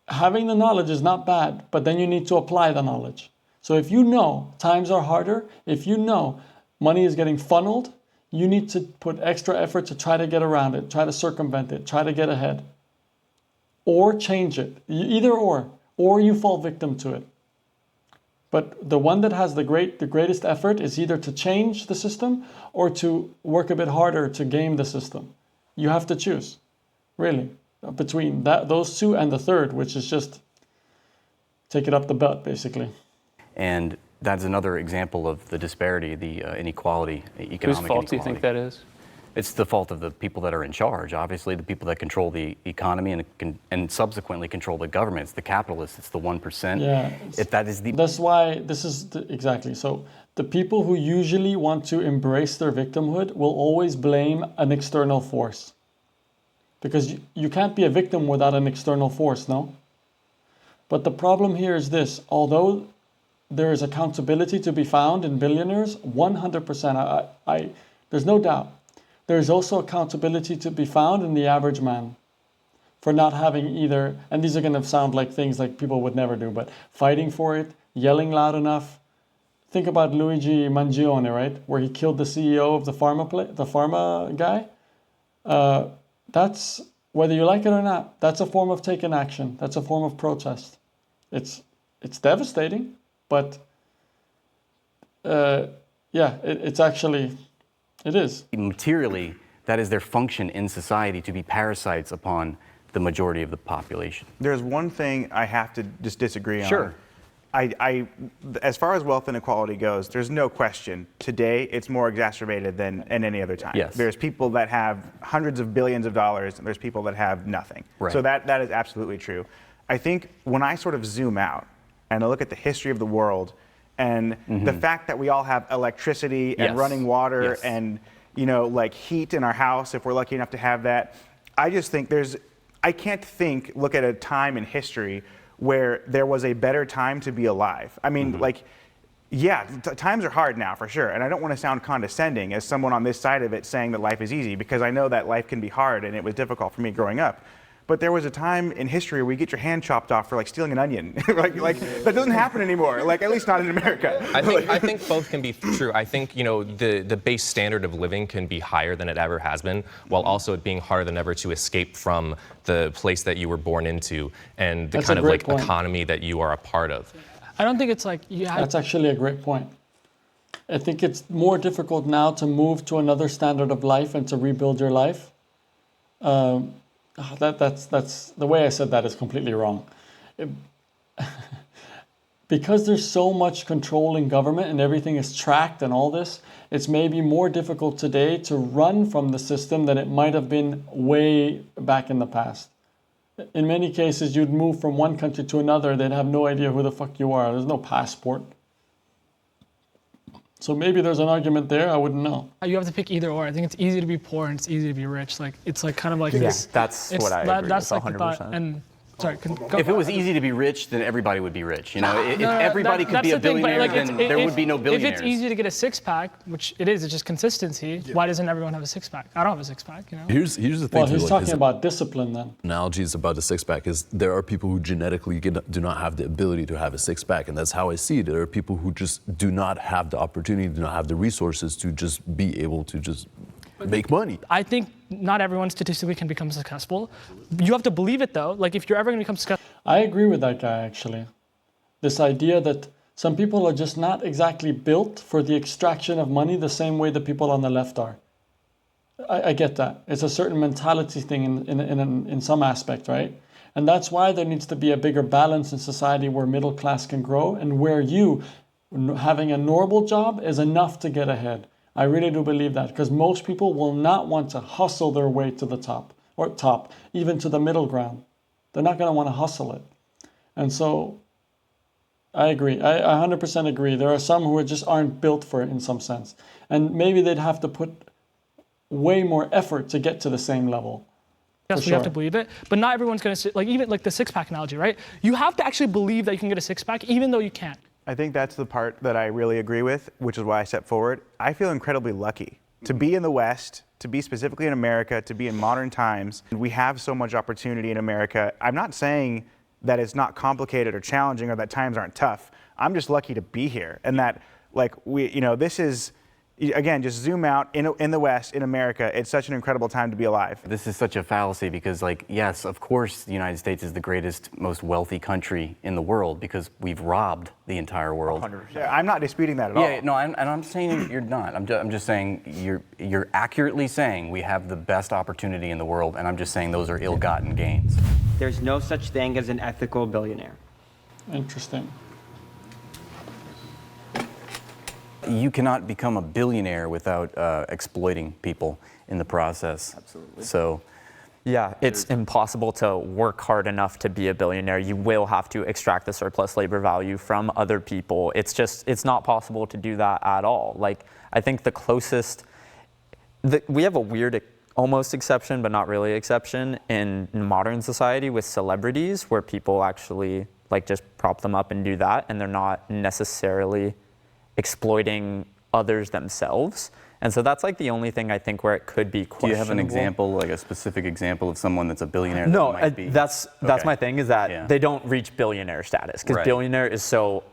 Having the knowledge is not bad, but then you need to apply the knowledge. So if you know times are harder, if you know money is getting funneled, you need to put extra effort to try to get around it, try to circumvent it, try to get ahead. Or change it, either or you fall victim to it. But the one that has the greatest effort is either to change the system or to work a bit harder to game the system. You have to choose, really, between those two and the third, which is just take it up the butt, basically. And that's another example of the disparity, the inequality, economic inequality. Whose fault do you think that is? It's the fault of the people that are in charge, obviously, the people that control the economy and subsequently control the government. It's the capitalists, it's the 1%. Yeah. That's why this is exactly. So the people who usually want to embrace their victimhood will always blame an external force. Because you can't be a victim without an external force, no? But the problem here is this: although there is accountability to be found in billionaires, 100%, there's no doubt. There is also accountability to be found in the average man for not having either, and these are going to sound like things like people would never do, but fighting for it, yelling loud enough. Think about Luigi Mangione, right? Where he killed the CEO of the pharma guy. That's, whether you like it or not, that's a form of taking action. That's a form of protest. It's devastating, but it's actually, it is. Materially, that is their function in society, to be parasites upon the majority of the population. There's one thing I have to just disagree on. Sure. as far as wealth inequality goes, there's no question. Today, it's more exacerbated than in any other time. Yes. There's people that have hundreds of billions of dollars, and there's people that have nothing. Right. So that is absolutely true. I think when I sort of zoom out and I look at the history of the world and the fact that we all have electricity and Yes. running water Yes. and like heat in our house, if we're lucky enough to have that, I just think I can't look at a time in history where there was a better time to be alive. I mean, times are hard now for sure. And I don't want to sound condescending as someone on this side of it saying that life is easy, because I know that life can be hard and it was difficult for me growing up. But there was a time in history where you get your hand chopped off for like stealing an onion. like that doesn't happen anymore. Like at least not in America. I think both can be true. I think the base standard of living can be higher than it ever has been, while also it being harder than ever to escape from the place that you were born into and the That's kind a of great point. economy that you are a part of. I don't think it's like you have. That's actually a great point. I think it's more difficult now to move to another standard of life and to rebuild your life. That's the way I said that is completely wrong. Because there's so much control in government and everything is tracked and all this, it's maybe more difficult today to run from the system than it might have been way back in the past. In many cases, you'd move from one country to another, they'd have no idea who the fuck you are. There's no passport. So maybe there's an argument there, I wouldn't know. You have to pick either or. I think it's easy to be poor and it's easy to be rich. Like it's like kind of like That's what I agree that's with, like the 100%. thought. And sorry, go. If it was easy to be rich, then everybody would be rich. You know, if everybody could that's be a the thing, but, billionaire, like, then there would be no billionaires. If it's easy to get a six-pack, which it is, it's just consistency. Why doesn't everyone have a six-pack? I don't have a six-pack. You know. Here's the thing. Well, too, he's like, talking his about discipline then. analogies about the six-pack is there are people who genetically do not have the ability to have a six-pack, and that's how I see it. There are people who just do not have the opportunity, do not have the resources to just be able to just make money. I think not everyone statistically can become successful. You have to believe it though. Like if you're ever going to become successful. I agree with that guy actually. This idea that some people are just not exactly built for the extraction of money the same way the people on the left are. I get that. It's a certain mentality thing in some aspect, right? And that's why there needs to be a bigger balance in society where middle class can grow and where you having a normal job is enough to get ahead. I really do believe that, because most people will not want to hustle their way to the top, or even to the middle ground. They're not going to want to hustle it. And so I agree. I 100% agree. There are some who just aren't built for it in some sense. And maybe they'd have to put way more effort to get to the same level. Yes, we have to believe it. But not everyone's going to, like even like the six-pack analogy, right? You have to actually believe that you can get a six-pack even though you can't. I think that's the part that I really agree with, which is why I stepped forward. I feel incredibly lucky to be in the West, to be specifically in America, to be in modern times. We have so much opportunity in America. I'm not saying that it's not complicated or challenging or that times aren't tough. I'm just lucky to be here, and that this is, again, just zoom out in the West, in America, it's such an incredible time to be alive. This is such a fallacy because, yes, of course, the United States is the greatest, most wealthy country in the world because we've robbed the entire world. 100%. I'm not disputing that at all. Yeah, no, I'm saying you're not. I'm just saying you're accurately saying we have the best opportunity in the world, and I'm just saying those are ill-gotten gains. There's no such thing as an ethical billionaire. Interesting. You cannot become a billionaire without exploiting people in the process. Absolutely. So, yeah, it's impossible to work hard enough to be a billionaire. You will have to extract the surplus labor value from other people. It's not possible to do that at all. Like, I think the closest, we have a weird almost exception, but not really exception in modern society with celebrities where people actually just prop them up and do that, and they're not necessarily exploiting others themselves. And so that's the only thing I think where it could be questionable. do you have an example, a specific example of someone that's a billionaire? No, that might be... that's my thing is that they don't reach billionaire status because billionaire is so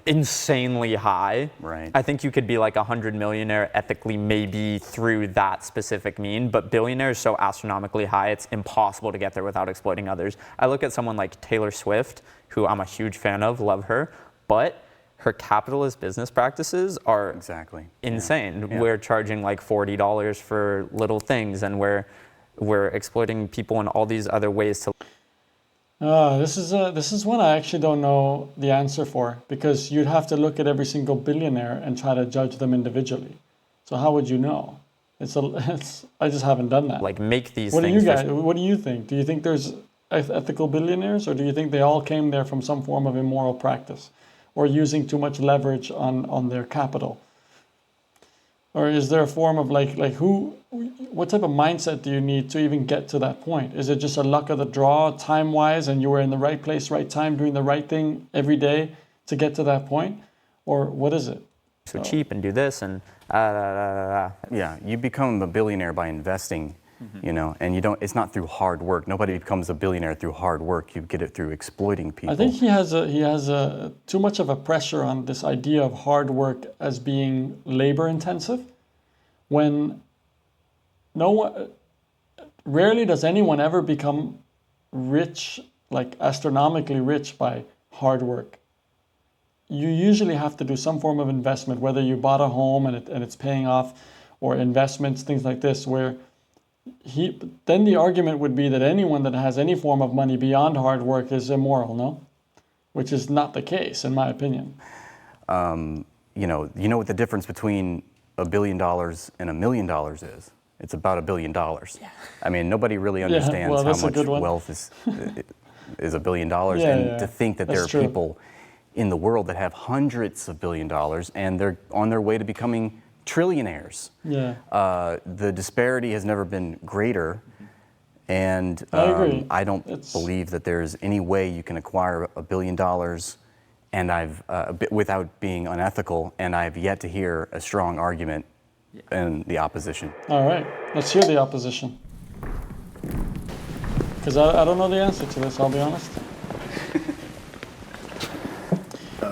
insanely high. Right. I think you could be 100 millionaire ethically maybe through that specific mean, but billionaire is so astronomically high, it's impossible to get there without exploiting others. I look at someone like Taylor Swift, who I'm a huge fan of, love her, but her capitalist business practices are insane. Yeah. We're charging $40 for little things, and we're exploiting people in all these other ways to. This is one I actually don't know the answer for, because you'd have to look at every single billionaire and try to judge them individually. So how would you know? I just haven't done that. Like make these What do things. you guys? What do you think? Do you think there's ethical billionaires, or do you think they all came there from some form of immoral practice, or using too much leverage on their capital? Or is there a form of what type of mindset do you need to even get to that point? Is it just a luck of the draw, time-wise, and you were in the right place, right time, doing the right thing every day to get to that point? Or what is it? So cheap and do this and Yeah, you become a billionaire by investing, you know, and you don't. It's not through hard work. Nobody becomes a billionaire through hard work. You get it through exploiting people. I think he has too much of a pressure on this idea of hard work as being labor intensive, when rarely does anyone ever become rich, like astronomically rich, by hard work. You usually have to do some form of investment, whether you bought a home and it's paying off, or investments, things like this, where then the argument would be that anyone that has any form of money beyond hard work is immoral, no? Which is not the case, in my opinion. You know what the difference between $1 billion and $1 million is? It's about $1 billion. Yeah. I mean, nobody really understands how much wealth is $1 billion. To think that there are people in the world that have hundreds of $1 billion and they're on their way to becoming trillionaires. Yeah. The disparity has never been greater, and I agree. I don't believe that there's any way you can acquire $1 billion and without being unethical, and I've yet to hear a strong argument in the opposition. All right, let's hear the opposition. Because I don't know the answer to this, I'll be honest.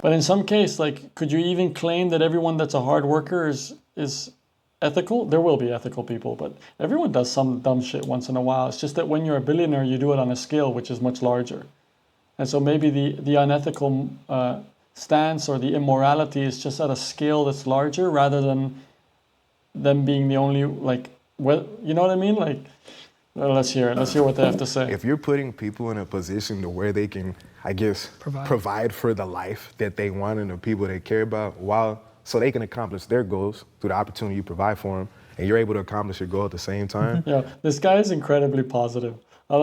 But in some case, could you even claim that everyone that's a hard worker is ethical? There will be ethical people, but everyone does some dumb shit once in a while. It's just that when you're a billionaire, you do it on a scale which is much larger. And so maybe the unethical stance or the immorality is just at a scale that's larger, rather than them being the only, you know what I mean? Let's hear it. Let's hear what they have to say. If you're putting people in a position to where they can, I guess, provide for the life that they want and the people they care about, so they can accomplish their goals through the opportunity you provide for them, and you're able to accomplish your goal at the same time. Yeah, this guy is incredibly positive. I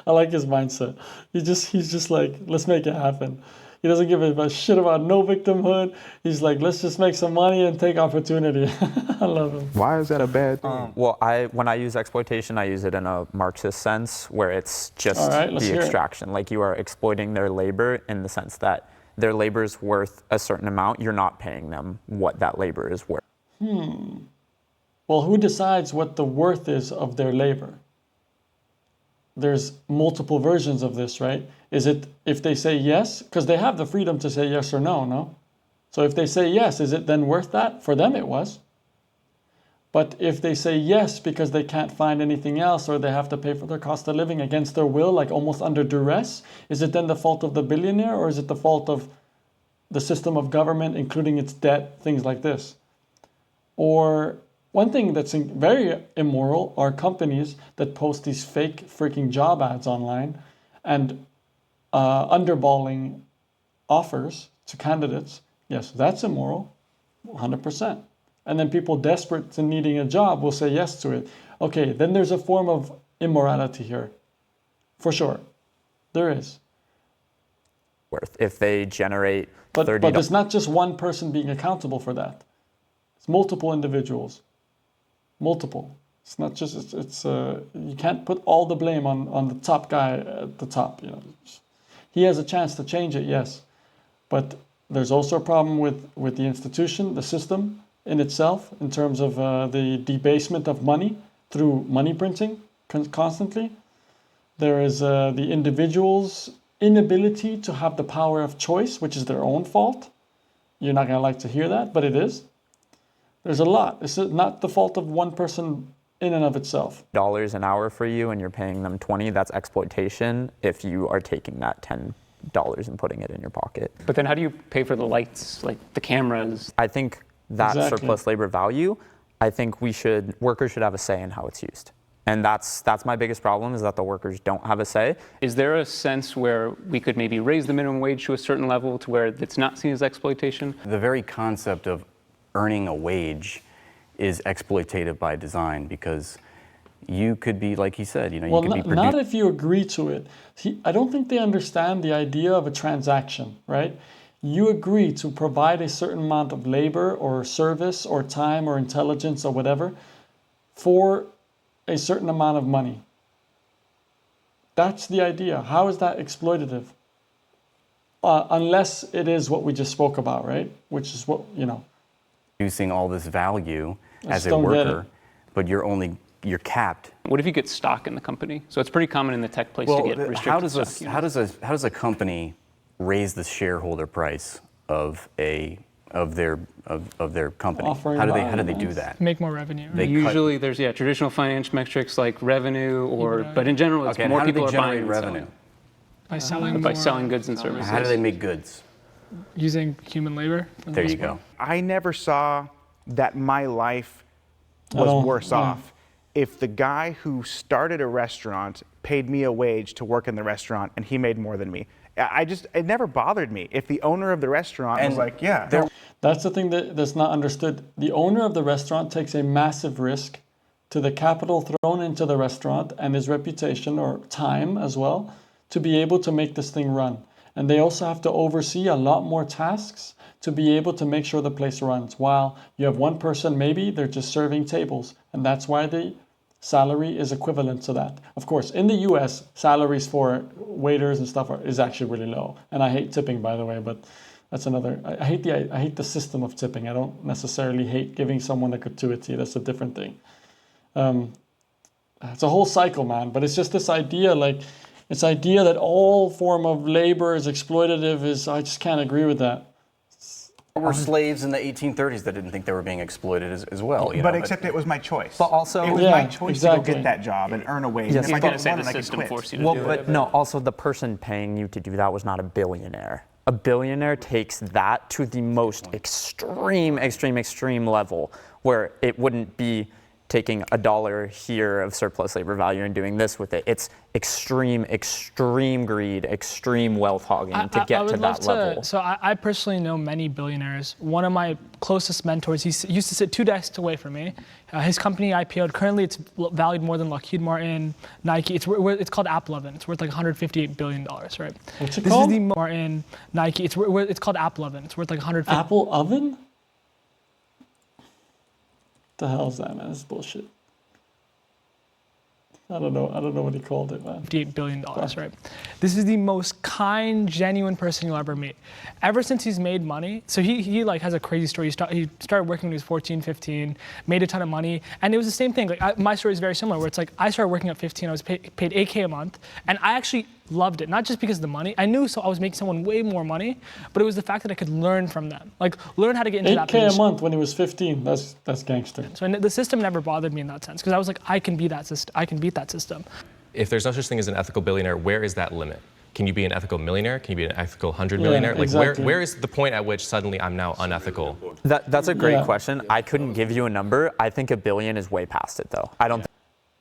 like his mindset. He's just like, let's make it happen. He doesn't give a shit about no victimhood. He's like, let's just make some money and take opportunity. I love him. Why is that a bad thing? Well, when I use exploitation, I use it in a Marxist sense, where it's just the extraction. Like, you are exploiting their labor in the sense that their labor is worth a certain amount. You're not paying them what that labor is worth. Well, who decides what the worth is of their labor? There's multiple versions of this, right? Is it if they say yes, because they have the freedom to say yes or no, no? So if they say yes, is it then worth that? For them it was. But if they say yes because they can't find anything else, or they have to pay for their cost of living against their will, like almost under duress, is it then the fault of the billionaire, or is it the fault of the system of government, including its debt, things like this? Or one thing that's very immoral are companies that post these fake freaking job ads online and underballing offers to candidates. Yes, that's immoral, 100%. And then people desperate to needing a job will say yes to it. Okay, then there's a form of immorality here. For sure. There is. If they generate $30... But it's not just one person being accountable for that. It's multiple individuals. Multiple. It's not just, you can't put all the blame on the top guy at the top. You know, he has a chance to change it, yes. But there's also a problem with the institution, the system in itself, in terms of the debasement of money through money printing constantly. There is the individual's inability to have the power of choice, which is their own fault. You're not going to like to hear that, but it is. There's a lot. It's not the fault of one person in and of itself. $10 an hour for you and you're paying them $20, that's exploitation if you are taking that $10 and putting it in your pocket. But then how do you pay for the lights, like the cameras? I think that surplus labor value, I think workers should have a say in how it's used. And that's my biggest problem, is that the workers don't have a say. Is there a sense where we could maybe raise the minimum wage to a certain level to where it's not seen as exploitation? The very concept of earning a wage is exploitative by design, because you could be, like he said, you know, Well, you could be not if you agree to it. I don't think they understand the idea of a transaction, right? You agree to provide a certain amount of labor or service or time or intelligence or whatever for a certain amount of money. That's the idea. How is that exploitative? Unless it is what we just spoke about, right? Which is what, you know. Producing all this value as a don't get worker, but you're capped. What if you get stock in the company? So it's pretty common in the tech place to get restricted stock. You know? How does a company raise the shareholder price of their company? How do they do that? Make more revenue. They Usually there's traditional finance metrics like revenue, but in general it's more people are buying revenue. By selling by more, selling goods and services. How do they make goods? using human labor. There you go. I never saw that my life was worse off if the guy who started a restaurant paid me a wage to work in the restaurant and he made more than me. It never bothered me. If the owner of the restaurant was like, yeah. That's the thing that's not understood. The owner of the restaurant takes a massive risk to the capital thrown into the restaurant and his reputation or time as well to be able to make this thing run. And they also have to oversee a lot more tasks to be able to make sure the place runs. While you have one person, maybe they're just serving tables. And that's why the salary is equivalent to that. Of course, in the US, salaries for waiters and stuff is actually really low. And I hate tipping, by the way, but that's another. I hate the system of tipping. I don't necessarily hate giving someone a gratuity. That's a different thing. It's a whole cycle, man. But it's just this idea, this idea that all form of labor is exploitative I just can't agree with that. There were slaves in the 1830s that didn't think they were being exploited as well. But except it was my choice. But also, it was my choice to go get that job and earn a wage. Yes, and if I say didn't the want it, I system could quit. forced you to do it. but no, also the person paying you to do that was not a billionaire. A billionaire takes that to the most extreme level where it wouldn't be taking $1 here of surplus labor value and doing this with it. It's extreme greed, extreme wealth hogging to get to that level. So I personally know many billionaires. One of my closest mentors, he used to sit 2 desks away from me. His company IPO'd. Currently, it's valued more than Lockheed Martin, Nike. It's called Apple Oven. It's worth like $158 billion, right? What's it called? This is the Martin, Nike. It's called Apple Oven. It's worth like $150. Apple Oven? The hell is that, man? This is bullshit. I don't know what he called it, man. $58 billion, right? This is the most kind, genuine person you'll ever meet. Ever since he's made money, so he like has a crazy story. He started working when he was 14, 15, made a ton of money, and it was the same thing. Like my story is very similar, where it's like I started working at 15, I was paid $8K a month, and I actually loved it, not just because of the money. I knew I was making someone way more money, but it was the fact that I could learn from them, like learn how to get into that position. 8K a month when he was 15. That's gangster. So the system never bothered me in that sense because I was like, I can be that system. I can beat that system. If there's no such thing as an ethical billionaire, where is that limit? Can you be an ethical millionaire? Can you be an ethical 100 millionaire? Like exactly. where is the point at which suddenly I'm now unethical? That's a great question. I couldn't give you a number. I think $1 billion is way past it, though. I don't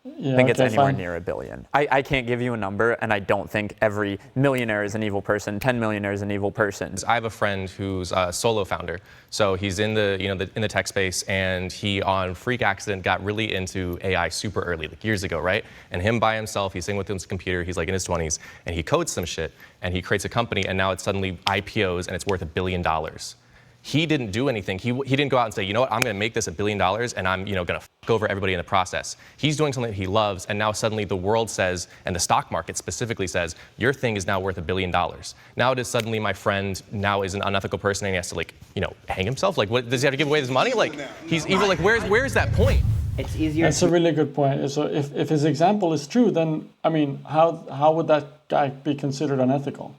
think it's anywhere near $1 billion. I can't give you a number, and I don't think every millionaire is an evil person. 10 millionaires is an evil person. I have a friend who's a solo founder. So he's in the tech space, and he on freak accident got really into AI super early, like years ago, right? And him by himself, he's sitting with his computer, he's like in his 20s, and he codes some shit, and he creates a company, and now it's suddenly IPOs, and it's worth $1 billion. He didn't do anything. He didn't go out and say, you know what, I'm going to make this $1 billion, and I'm going to fuck over everybody in the process. He's doing something that he loves, and now suddenly the world says, and the stock market specifically says, your thing is now worth $1 billion. Now it is suddenly my friend now is an unethical person, and he has to hang himself. Like, what does he have to give away his money? Like, he's evil. Like, where is that point? It's easier. That's a really good point. So if his example is true, then I mean, how would that guy be considered unethical?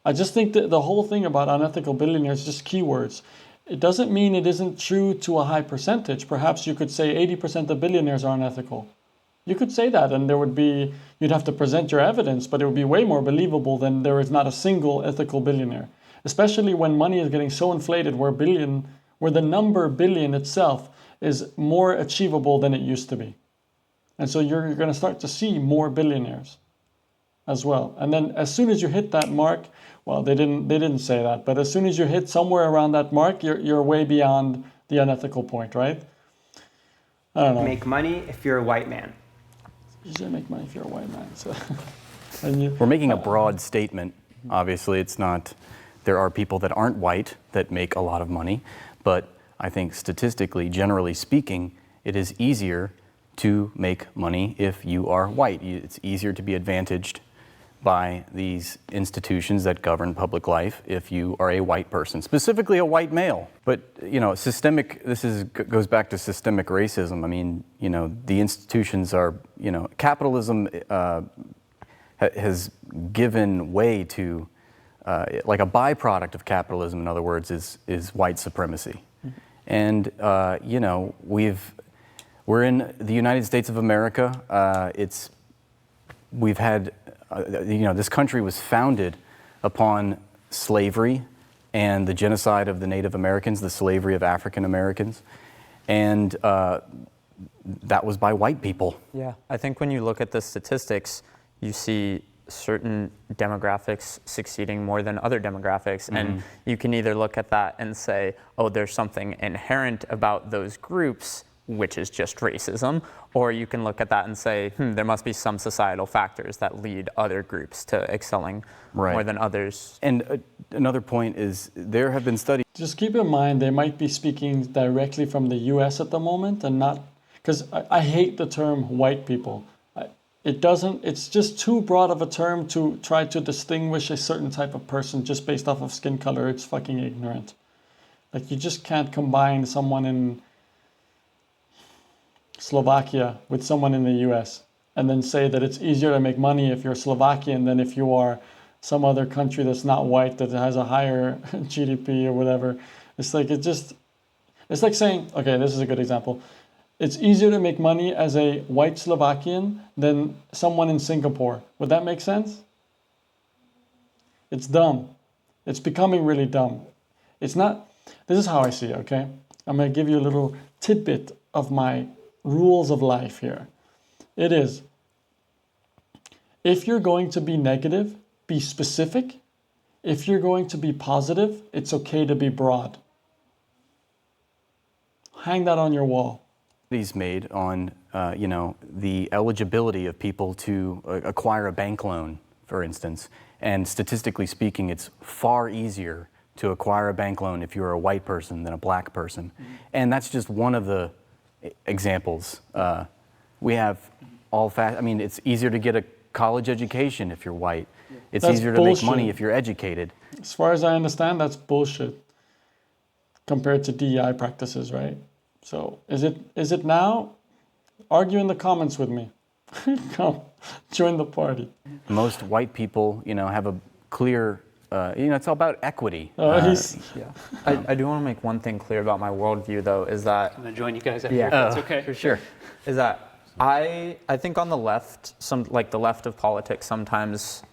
I just think that the whole thing about unethical billionaires is just keywords. It doesn't mean it isn't true to a high percentage. Perhaps you could say 80% of billionaires are unethical. You could say that, and you'd have to present your evidence, but it would be way more believable than there is not a single ethical billionaire. Especially when money is getting so inflated where the number billion itself is more achievable than it used to be. And so you're going to start to see more billionaires as well. And then as soon as you hit that mark, well, they didn't say that, but as soon as you hit somewhere around that mark, you're way beyond the unethical point, right? I don't know. Make money if you're a white man. You should make money if you're a white man. So. We're making a broad statement. Obviously, it's not, there are people that aren't white that make a lot of money, but I think statistically, generally speaking, it is easier to make money if you are white. It's easier to be advantaged by these institutions that govern public life if you are a white person, specifically a white male. But, you know, goes back to systemic racism. I mean, you know, the institutions are, you know, capitalism has given way to, like a byproduct of capitalism, in other words, is white supremacy. And, you know, we're in the United States of America. We've had, you know, this country was founded upon slavery and the genocide of the Native Americans, the slavery of African Americans. And that was by white people. Yeah, I think when you look at the statistics, you see certain demographics succeeding more than other demographics. And you can either look at that and say, oh, there's something inherent about those groups, which is just racism, or you can look at that and say, there must be some societal factors that lead other groups to excelling more than others. And another point is there have been studies. Just keep in mind they might be speaking directly from the US at the moment and not, because I hate the term white people. It's just too broad of a term to try to distinguish a certain type of person just based off of skin color. It's fucking ignorant. Like, you just can't combine someone in Slovakia with someone in the US and then say that it's easier to make money if you're Slovakian than if you are some other country that's not white that has a higher GDP or whatever. It's like saying, okay, this is a good example. It's easier to make money as a white Slovakian than someone in Singapore. Would that make sense? It's dumb. It's becoming really dumb. It's not, this is how I see it, okay? I'm going to give you a little tidbit of my rules of life here. It is, if you're going to be negative, be specific. If you're going to be positive, it's okay to be broad. Hang that on your wall. Studies made on, you know, the eligibility of people to acquire a bank loan, for instance. And statistically speaking, it's far easier to acquire a bank loan if you're a white person than a black person. And that's just one of the examples. We have I mean, it's easier to get a college education if you're white. It's easier to make money if you're educated. As far as I understand, that's bullshit compared to DEI practices, right? So is it now? Argue in the comments with me. Come, join the party. Most white people, you know, have a clear, you know, it's all about equity. I do want to make one thing clear about my worldview, though, is that I'm gonna join you guys after. Yeah, that's okay. For sure. Is that I think on the left, like the left of politics, sometimes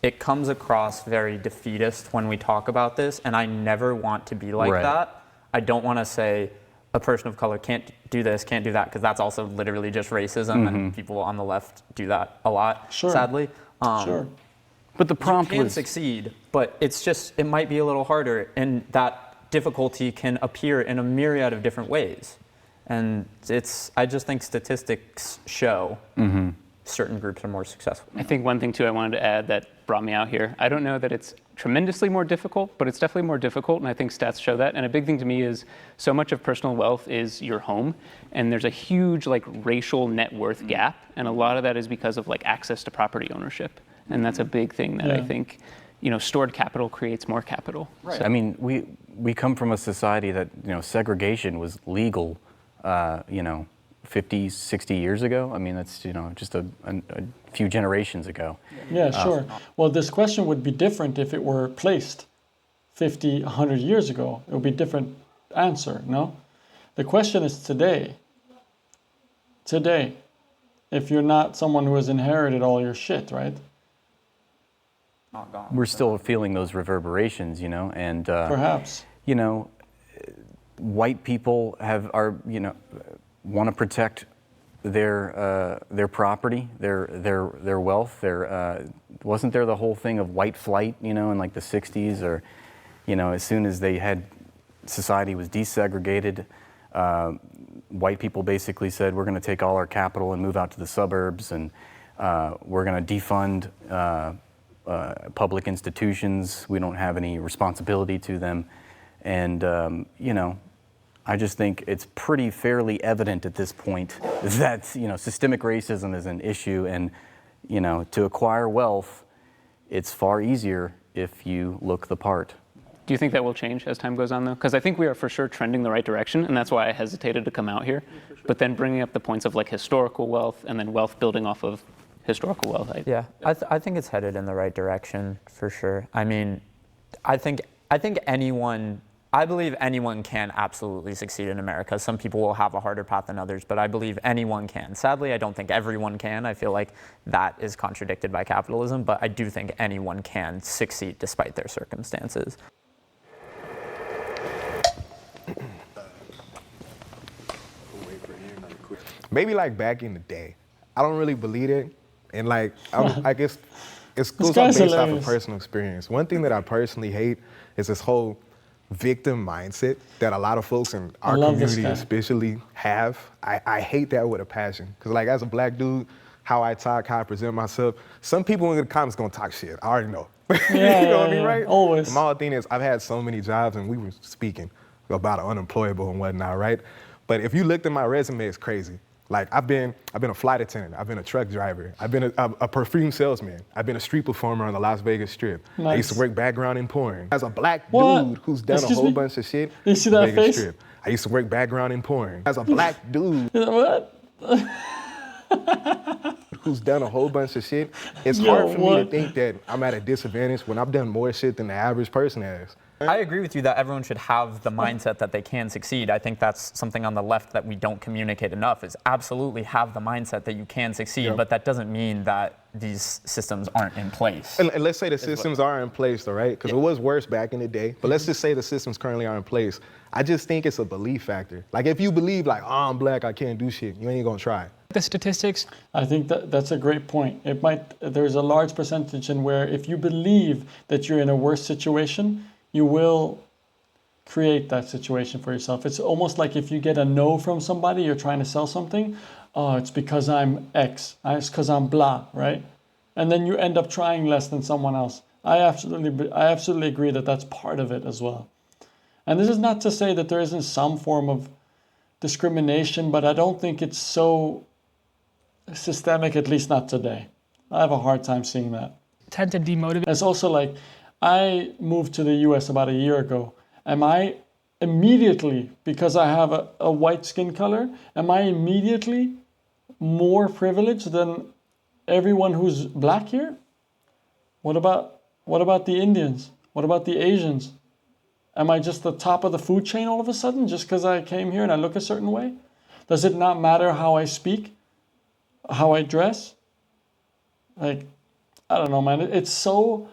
it comes across very defeatist when we talk about this, and I never want to be like that. I don't want to say a person of color can't do this, can't do that, because that's also literally just racism, and people on the left do that a lot, sadly. Sure. But the prompt you can succeed, but it's just, it might be a little harder, and that difficulty can appear in a myriad of different ways. And I just think statistics show certain groups are more successful. I think one thing too I wanted to add that brought me out here, I don't know that it's tremendously more difficult, but it's definitely more difficult, and I think stats show that. And a big thing to me is so much of personal wealth is your home, and there's a huge like racial net worth gap, and a lot of that is because of like access to property ownership. And that's a big thing that I think, you know, stored capital creates more capital. Right. So, I mean, we come from a society that, you know, segregation was legal, you know, 50, 60 years ago. I mean, that's, you know, just a few generations ago. Yeah, sure. Well, this question would be different if it were placed 50, 100 years ago. It would be a different answer, no? The question is today. Today. If you're not someone who has inherited all your shit, right? We're still feeling those reverberations, you know, and perhaps, you know, white people want to protect their property, their wealth. Wasn't there the whole thing of white flight, in like the 60s, or, as soon as society was desegregated, white people basically said, we're going to take all our capital and move out to the suburbs, and we're going to defund public institutions. We don't have any responsibility to them. And, I just think it's pretty fairly evident at this point that, systemic racism is an issue, and, to acquire wealth, it's far easier if you look the part. Do you think that will change as time goes on, though? Because I think we are for sure trending the right direction, and that's why I hesitated to come out here. But then bringing up the points of like historical wealth and then wealth building off of historical wealth. I think it's headed in the right direction for sure. I mean, I believe anyone can absolutely succeed in America. Some people will have a harder path than others, but I believe anyone can. Sadly, I don't think everyone can. I feel like that is contradicted by capitalism, but I do think anyone can succeed despite their circumstances. Maybe like back in the day. I don't really believe it. And like, I guess it goes based off of personal experience. One thing that I personally hate is this whole victim mindset that a lot of folks in our community especially have. I hate that with a passion. Because like as a black dude, how I talk, how I present myself, some people in the comments gonna talk shit. I already know. You know what I mean, right? Always. My whole thing is I've had so many jobs, and we were speaking about unemployable and whatnot, right? But if you looked at my resume, it's crazy. Like I've been a flight attendant, I've been a truck driver, I've been a perfume salesman, I've been a street performer on the Las Vegas Strip. Nice. I used to work background in porn. As a black dude who's done a whole bunch of shit, you see that Vegas face? Strip. I used to work background in porn. As a black dude who's done a whole bunch of shit, it's hard for me to think that I'm at a disadvantage when I've done more shit than the average person has. I agree with you that everyone should have the mindset that they can succeed. I think that's something on the left that we don't communicate enough, is absolutely have the mindset that you can succeed, but that doesn't mean that these systems aren't in place. And let's say the systems are in place, though, right? Because it was worse back in the day, but let's just say the systems currently are in place. I just think it's a belief factor. Like if you believe like, oh, I'm black, I can't do shit, you ain't gonna try. The statistics. I think that's a great point. There's a large percentage in where if you believe that you're in a worse situation, you will create that situation for yourself. It's almost like if you get a no from somebody, you're trying to sell something, oh, it's because I'm X, it's because I'm blah, right? And then you end up trying less than someone else. I absolutely agree that that's part of it as well. And this is not to say that there isn't some form of discrimination, but I don't think it's so systemic, at least not today. I have a hard time seeing that. Tend to demotivate. It's also like, I moved to the US about a year ago. Am I immediately, because I have a white skin color, am I immediately more privileged than everyone who's black here? What about the Indians? What about the Asians? Am I just the top of the food chain all of a sudden just because I came here and I look a certain way? Does it not matter how I speak, how I dress? Like, I don't know, man. It's so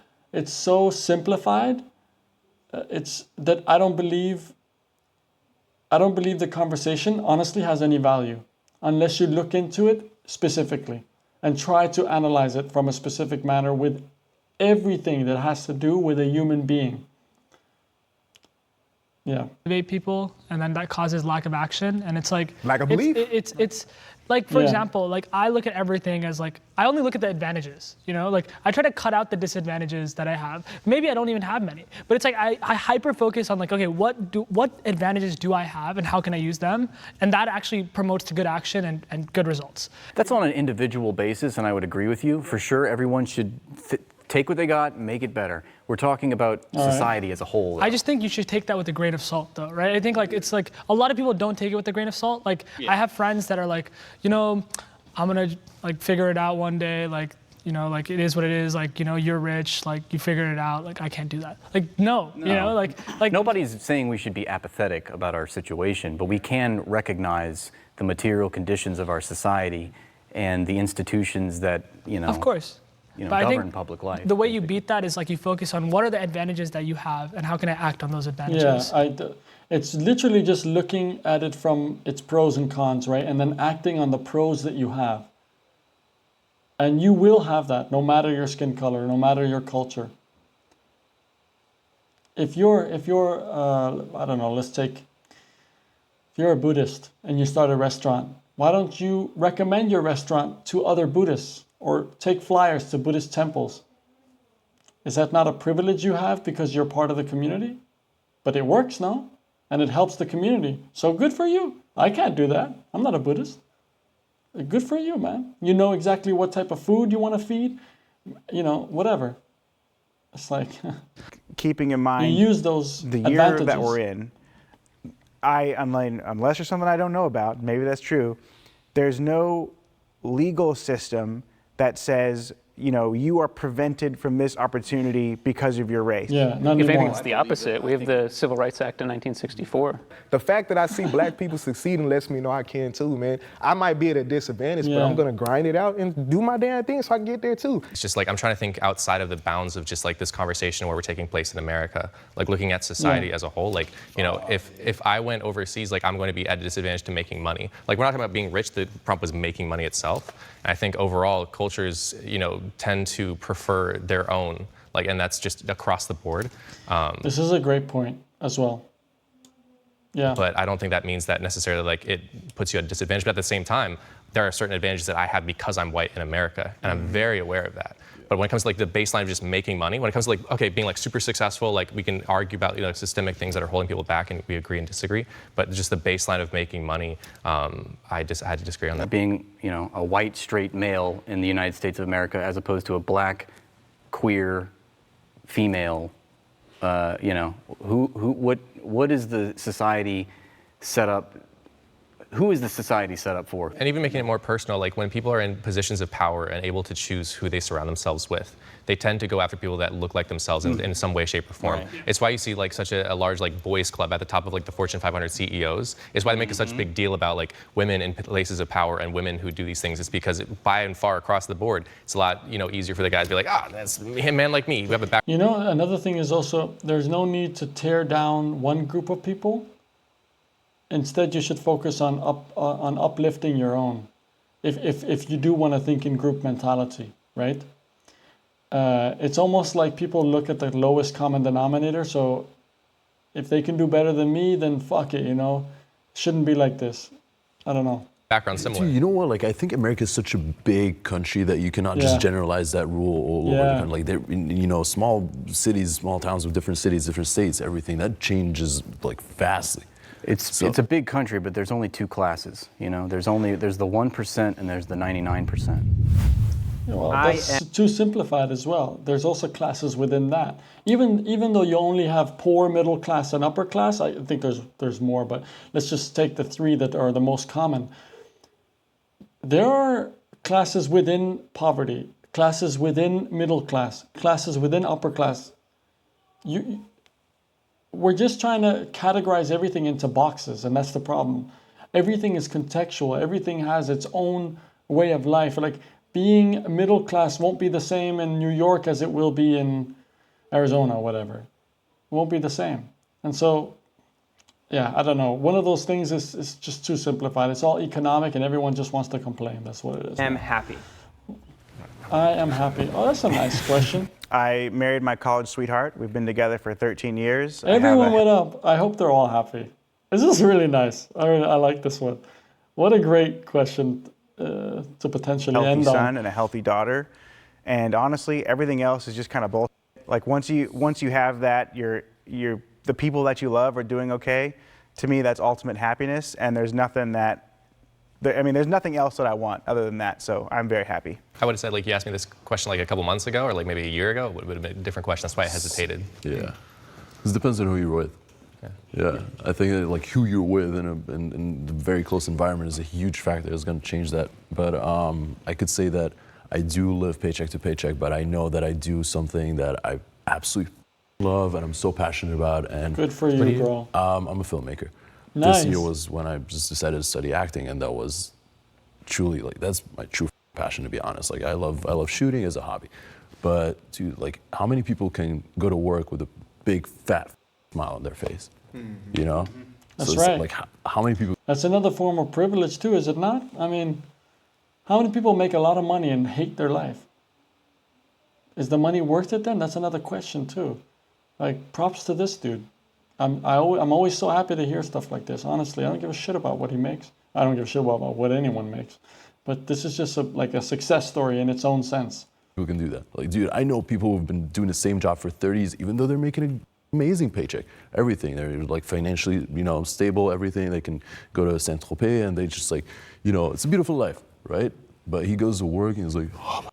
simplified. It's that I don't believe the conversation honestly has any value unless you look into it specifically and try to analyze it from a specific manner with everything that has to do with a human being. Yeah. Motivate people, and then that causes lack of action, and it's like lack of belief. It's like, for example, like I look at everything as like I only look at the advantages, like I try to cut out the disadvantages that I have. Maybe I don't even have many, but it's like I hyper focus on like, okay, what advantages do I have and how can I use them, and that actually promotes to good action and good results. That's on an individual basis, and I would agree with you for sure. Everyone should take what they got and make it better. We're talking about society as a whole, though. I just think you should take that with a grain of salt, though, right? I think like it's like a lot of people don't take it with a grain of salt. Like I have friends that are like, I'm gonna like figure it out one day. Like, like it is what it is. Like, you're rich. Like you figured it out. Like I can't do that. Like no. Like nobody's saying we should be apathetic about our situation, but we can recognize the material conditions of our society and the institutions that Of course. But I govern think public life. the way you beat that is like you focus on what are the advantages that you have and how can I act on those advantages. It's literally just looking at it from its pros and cons, right? And then acting on the pros that you have. And you will have that no matter your skin color, no matter your culture. If you're I don't know, if you're a Buddhist and you start a restaurant, why don't you recommend your restaurant to other Buddhists or take flyers to Buddhist temples? Is that not a privilege you have because you're part of the community? But it works, no? And it helps the community. So good for you. I can't do that. I'm not a Buddhist. Good for you, man. You know exactly what type of food you want to feed, whatever. It's like keeping in mind you use those the advantages. year that we're in. Unless there's something I don't know about, maybe that's true. There's no legal system that says, you are prevented from this opportunity because of your race. Yeah, not If anymore. anything, it's the opposite. We have the Civil Rights Act in 1964. The fact that I see black people succeeding lets me know I can too, man. I might be at a disadvantage, but I'm gonna grind it out and do my damn thing so I can get there too. It's just like I'm trying to think outside of the bounds of just like this conversation where we're taking place in America, like looking at society as a whole. Like, if I went overseas, like I'm going to be at a disadvantage to making money. Like we're not talking about being rich, the problem was making money itself. And I think overall cultures, tend to prefer their own, and that's just across the board. This is a great point as well. Yeah. But I don't think that means that necessarily it puts you at a disadvantage. But at the same time, there are certain advantages that I have because I'm white in America, and I'm very aware of that. But when it comes to the baseline of just making money, when it comes to being super successful, we can argue about systemic things that are holding people back, and we agree and disagree. But just the baseline of making money, I had to disagree on that. Being a white straight male in the United States of America as opposed to a black queer female, what is the society set up? Who is the society set up for? And even making it more personal, when people are in positions of power and able to choose who they surround themselves with, they tend to go after people that look like themselves in some way, shape, or form. Right. It's why you see such a large boys club at the top of the Fortune 500 CEOs. It's why they make such a big deal about women in places of power and women who do these things. It's because by and far across the board, it's a lot easier for the guys to be like, that's a man like me. We have a back. Another thing is also there's no need to tear down one group of people. Instead, you should focus on uplifting your own. If you do want to think in group mentality, right? It's almost like people look at the lowest common denominator. So if they can do better than me, then fuck it, Shouldn't be like this. I don't know. Background similar. You know what? I think America is such a big country that you cannot just generalize that rule all over the country. Small cities, small towns with different cities, different states, everything that changes vastly. It's a big country, but there's only two classes. There's the 1% and there's the 99%. Well, that's too simplified as well. There's also classes within that. Even though you only have poor, middle class, and upper class, I think there's more. But let's just take the three that are the most common. There are classes within poverty, classes within middle class, classes within upper class. We're just trying to categorize everything into boxes, and that's the problem. Everything is contextual. Everything has its own way of life. Being middle class won't be the same in New York as it will be in Arizona or whatever. It won't be the same. And so, I don't know. One of those things is just too simplified. It's all economic and everyone just wants to complain. That's what it is. I'm happy. I am happy. Oh, that's a nice question. I married my college sweetheart. We've been together for 13 years. Everyone went up. I hope they're all happy. This is really nice. I like this one. What a great question to potentially end on. Healthy son and a healthy daughter. And honestly, everything else is just kind of bullshit. Once you have that, the people that you love are doing okay. To me, that's ultimate happiness. And there's nothing there's nothing else that I want other than that, so I'm very happy. I would have said, you asked me this question a couple months ago, or maybe a year ago, it would have been a different question. That's why I hesitated. Yeah. It depends on who you're with. Yeah. I think that, who you're with in the very close environment is a huge factor that's going to change that. But I could say that I do live paycheck to paycheck, but I know that I do something that I absolutely love and I'm so passionate about. And good for you, bro. I'm a filmmaker. Nice. This year was when I just decided to study acting, and that was truly that's my true passion, to be honest. Like I love shooting as a hobby, but dude, like how many people can go to work with a big fat smile on their face? You know? That's so it's right. like how many people? That's another form of privilege too, is it not? I mean, how many people make a lot of money and hate their life? Is the money worth it then? That's another question too. Like, props to this dude. I'm always so happy to hear stuff like this. Honestly, I don't give a shit about what he makes. I don't give a shit about what anyone makes. But this is just like a success story in its own sense. Who can do that? Like, dude, I know people who've been doing the same job for 30 years, even though they're making an amazing paycheck. Everything. They're like financially, stable, everything. They can go to Saint-Tropez and they just like, it's a beautiful life, right? But he goes to work and he's like, oh my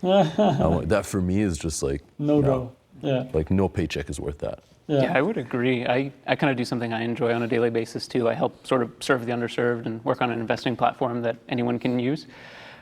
God. That for me is just like, no go. Yeah. Like no paycheck is worth that. Yeah, I would agree. I kind of do something I enjoy on a daily basis too. I help sort of serve the underserved and work on an investing platform that anyone can use.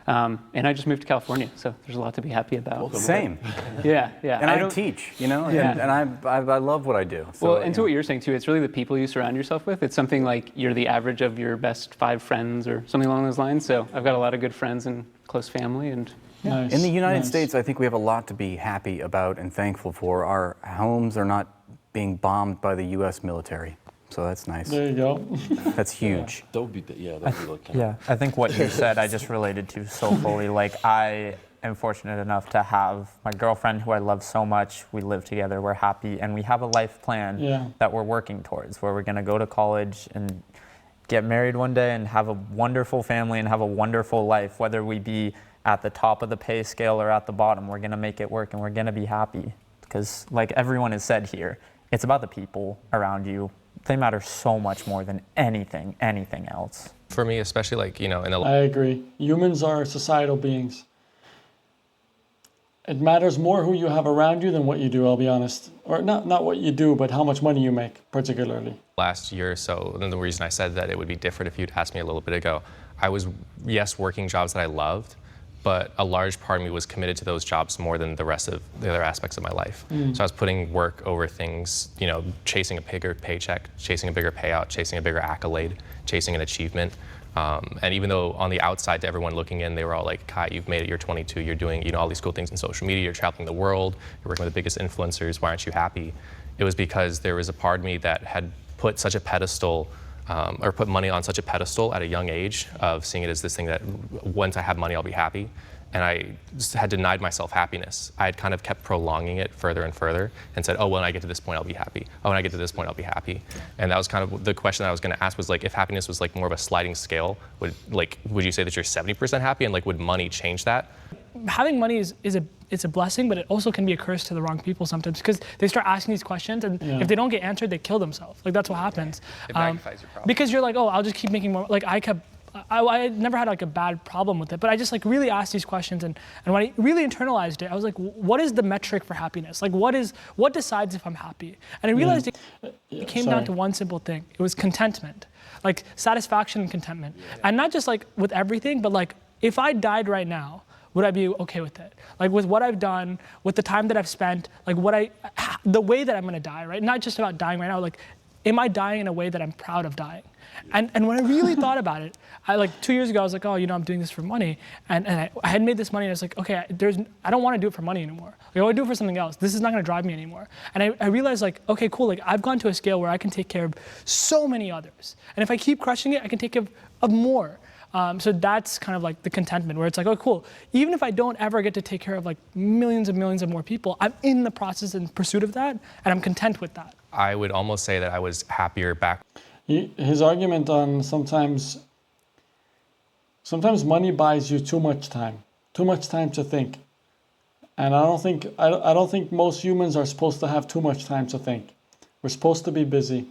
And I just moved to California, so there's a lot to be happy about. Same. Yeah. And I teach, and I love what I do. So, well, and to what you're saying too, it's really the people you surround yourself with. It's something like you're the average of your best 5 friends or something along those lines. So I've got a lot of good friends and close family, and Nice. In the United States, I think we have a lot to be happy about and thankful for. Our homes are not being bombed by the U.S. military. So that's nice. There you go. That's huge. That would be, like kind Yeah, I think what you said I just related to so fully. Like, I am fortunate enough to have my girlfriend who I love so much. We live together, we're happy, and we have a life plan that we're working towards, where we're going to go to college and get married one day and have a wonderful family and have a wonderful life, whether we be at the top of the pay scale or at the bottom. We're going to make it work and we're going to be happy. Because like everyone has said here, it's about the people around you. They matter so much more than anything else. For me, especially like, in the... I agree. Humans are societal beings. It matters more who you have around you than what you do, I'll be honest. Or not what you do, but how much money you make, particularly. Last year or so, and the reason I said that it would be different if you'd asked me a little bit ago, I was, yes, working jobs that I loved, but a large part of me was committed to those jobs more than the rest of the other aspects of my life. So I was putting work over things, chasing a bigger paycheck, chasing a bigger payout, chasing a bigger accolade, chasing an achievement. And even though on the outside to everyone looking in, they were all like, Kai, you've made it, you're 22, you're doing all these cool things in social media, you're traveling the world, you're working with the biggest influencers, why aren't you happy? It was because there was a part of me that had put such a pedestal or put money on such a pedestal at a young age of seeing it as this thing that once I have money, I'll be happy. And I just had denied myself happiness. I had kind of kept prolonging it further and further and said, oh, when I get to this point, I'll be happy. Oh, when I get to this point, I'll be happy. And that was kind of the question that I was going to ask was like, if happiness was like more of a sliding scale, would you say that you're 70% happy and like would money change that? Having money it's a blessing, but it also can be a curse to the wrong people sometimes because they start asking these questions and if they don't get answered, they kill themselves. Like that's what happens. It magnifies your problem. Because you're like, oh, I'll just keep making more. Like I never had like a bad problem with it, but I just like really asked these questions and when I really internalized it, I was like, what is the metric for happiness? Like what decides if I'm happy? And I realized it came down to one simple thing. It was contentment, like satisfaction and contentment. And not just like with everything, but like if I died right now, would I be okay with it? Like with what I've done, with the time that I've spent, like the way that I'm gonna die, right? Not just about dying right now, like, am I dying in a way that I'm proud of dying? And when I really thought about it, I 2 years ago, I was like, oh, I'm doing this for money. And I had made this money and I was like, okay, I don't wanna do it for money anymore. Like, I wanna do it for something else. This is not gonna drive me anymore. And I realized like, okay, cool, like I've gone to a scale where I can take care of so many others. And if I keep crushing it, I can take care of more. So that's kind of like the contentment where it's like, oh, cool. Even if I don't ever get to take care of like millions and millions of more people, I'm in the process and pursuit of that, and I'm content with that. I would almost say that I was happier back. His argument on sometimes money buys you too much time to think. And I don't think most humans are supposed to have too much time to think. We're supposed to be busy.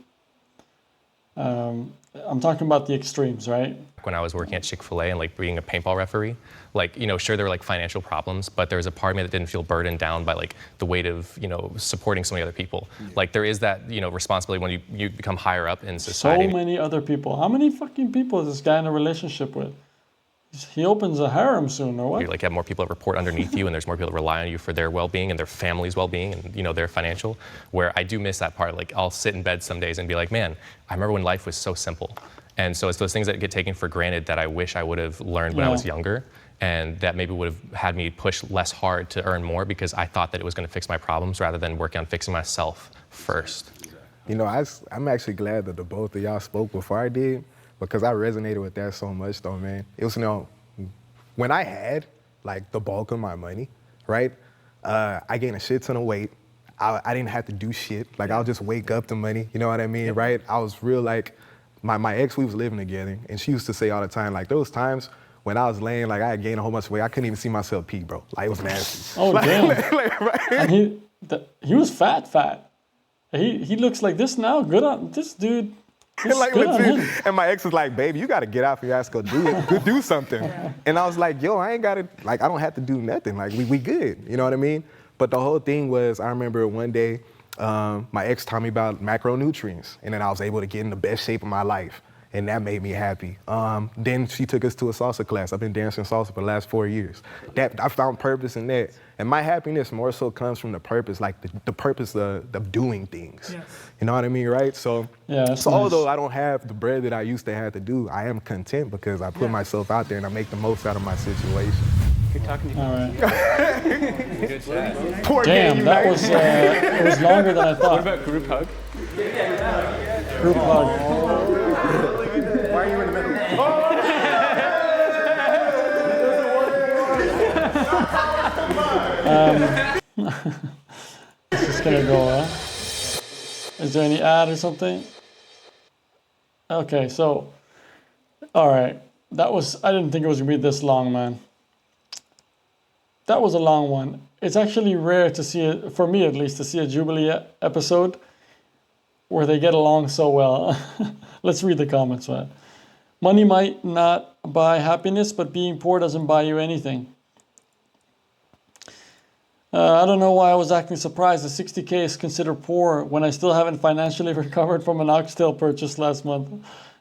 I'm talking about the extremes, right? When I was working at Chick-fil-A and like being a paintball referee, like, sure there were like financial problems, but there was a part of me that didn't feel burdened down by like the weight of, supporting so many other people. Like there is that, responsibility when you become higher up in society. So many other people. How many fucking people is this guy in a relationship with? He opens a harem soon, or what? You like have more people that report underneath you, and there's more people that rely on you for their well-being and their family's well-being, and their financial. Where I do miss that part. Like I'll sit in bed some days and be like, man, I remember when life was so simple. And so it's those things that get taken for granted that I wish I would have learned when I was younger. and that maybe would have had me push less hard to earn more because I thought that it was going to fix my problems rather than working on fixing myself first. You know, I'm actually glad that the both of y'all spoke before I did, because I resonated with that so much though, man. It was, you know, when I had like the bulk of my money, right? I gained a shit ton of weight. I didn't have to do shit. Like I'll just wake up to money, you know what I mean, right? I was real like, my ex, we was living together, and she used to say all the time, like, there was times when I was laying, like I had gained a whole bunch of weight, I couldn't even see myself pee, bro. Like it was nasty. Oh, like, damn. right? And he was fat. He looks like this now. Good on this dude. This Like good on legit. him. And my ex was like, baby, you gotta get out your ass, go do it, go do something. And I was like, yo, I ain't gotta, like, I don't have to do nothing. Like, we good, you know what I mean? But the whole thing was, I remember one day, my ex taught me about macronutrients, and then I was able to get in the best shape of my life, and that made me happy. Then she took us to a salsa class. I've been dancing salsa for the last 4 years. That I found purpose in that. And my happiness more so comes from the purpose, like the purpose of doing things. Yes. You know what I mean, right? So, Yeah, that's so nice. although I don't have the bread that I used to have to do, I am content because I put myself out there and I make the most out of my situation. Good talking to you. All right. Good chat. Poor Damn, game, that right? was it was longer than I thought. What about group hug? Group hug. Why are you in the middle? This is gonna go, huh? Is there any ad or something? Okay, so, all right. I didn't think it was gonna be this long, man. That was a long one. It's actually rare to see it, for me at least, to see a Jubilee episode where they get along so well. Let's read the comments, man. Money might not buy happiness, but being poor doesn't buy you anything. I don't know why I was acting surprised that 60K is considered poor when I still haven't financially recovered from an oxtail purchase last month.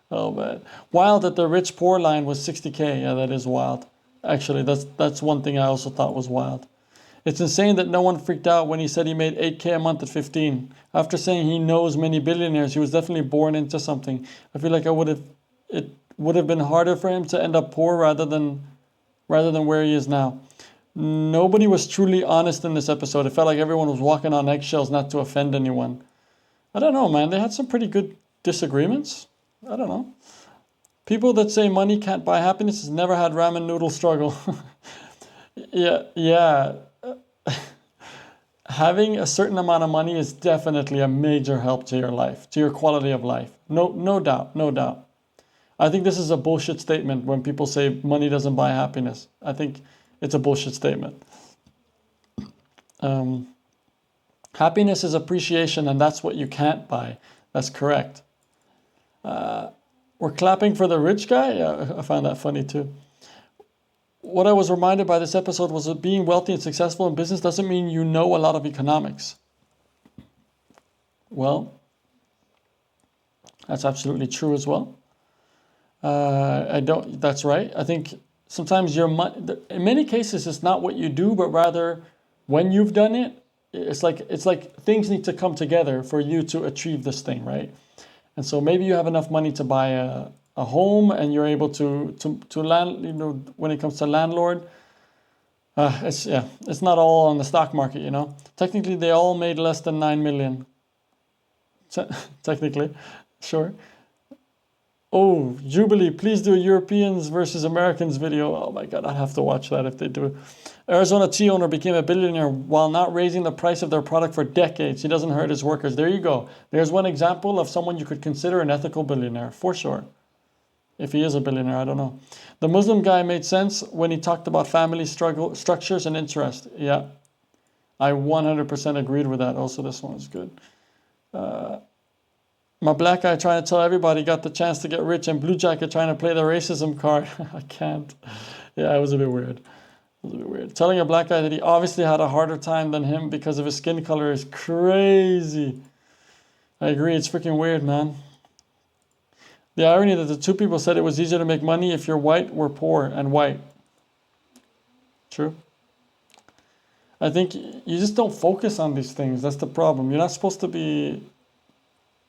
Oh man. Wild that the rich poor line was 60K. Yeah, that is wild. Actually, that's one thing I also thought was wild. It's insane that no one freaked out when he said he made 8K a month at 15. After saying he knows many billionaires, he was definitely born into something. I feel like it would have been harder for him to end up poor rather than where he is now. Nobody was truly honest in this episode. It felt like everyone was walking on eggshells not to offend anyone. I don't know, man. They had some pretty good disagreements. I don't know. People that say money can't buy happiness has never had ramen noodle struggle. Yeah. Having a certain amount of money is definitely a major help to your life, to your quality of life. No doubt. I think this is a bullshit statement when people say money doesn't buy happiness. I think it's a bullshit statement. Happiness is appreciation, and that's what you can't buy. That's correct. We're clapping for the rich guy? Yeah, I found that funny too. What I was reminded by this episode was that being wealthy and successful in business doesn't mean you know a lot of economics. Well, that's absolutely true as well. That's right. I think sometimes in many cases, it's not what you do, but rather when you've done it, it's like things need to come together for you to achieve this thing, right? And so maybe you have enough money to buy a home, and you're able to land. You know, when it comes to landlord, it's not all on the stock market. You know, technically they all made less than 9 million. Technically, sure. Oh, Jubilee, please do a Europeans versus Americans video. Oh my God, I'd have to watch that if they do. Arizona tea owner became a billionaire while not raising the price of their product for decades. He doesn't hurt his workers. There you go. There's one example of someone you could consider an ethical billionaire, for sure. If he is a billionaire, I don't know. The Muslim guy made sense when he talked about family structures and interest. Yeah, I 100% agreed with that. Also, this one is good. My black guy trying to tell everybody got the chance to get rich, and Blue Jacket trying to play the racism card. I can't. Yeah, it was a bit weird. Telling a black guy that he obviously had a harder time than him because of his skin color is crazy. I agree. It's freaking weird, man. The irony that the two people said it was easier to make money if you're white, we're poor and white. True. I think you just don't focus on these things. That's the problem. You're not supposed to be...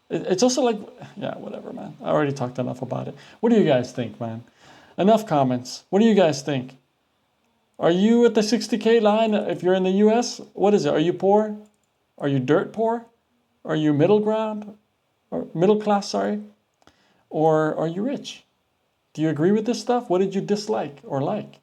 It's also like... Yeah, whatever, man. I already talked enough about it. What do you guys think, man? Enough comments. What do you guys think? Are you at the 60K line if you're in the US? What is it? Are you poor? Are you dirt poor? Are you middle ground? Or middle class, sorry? Or are you rich? Do you agree with this stuff? What did you dislike or like?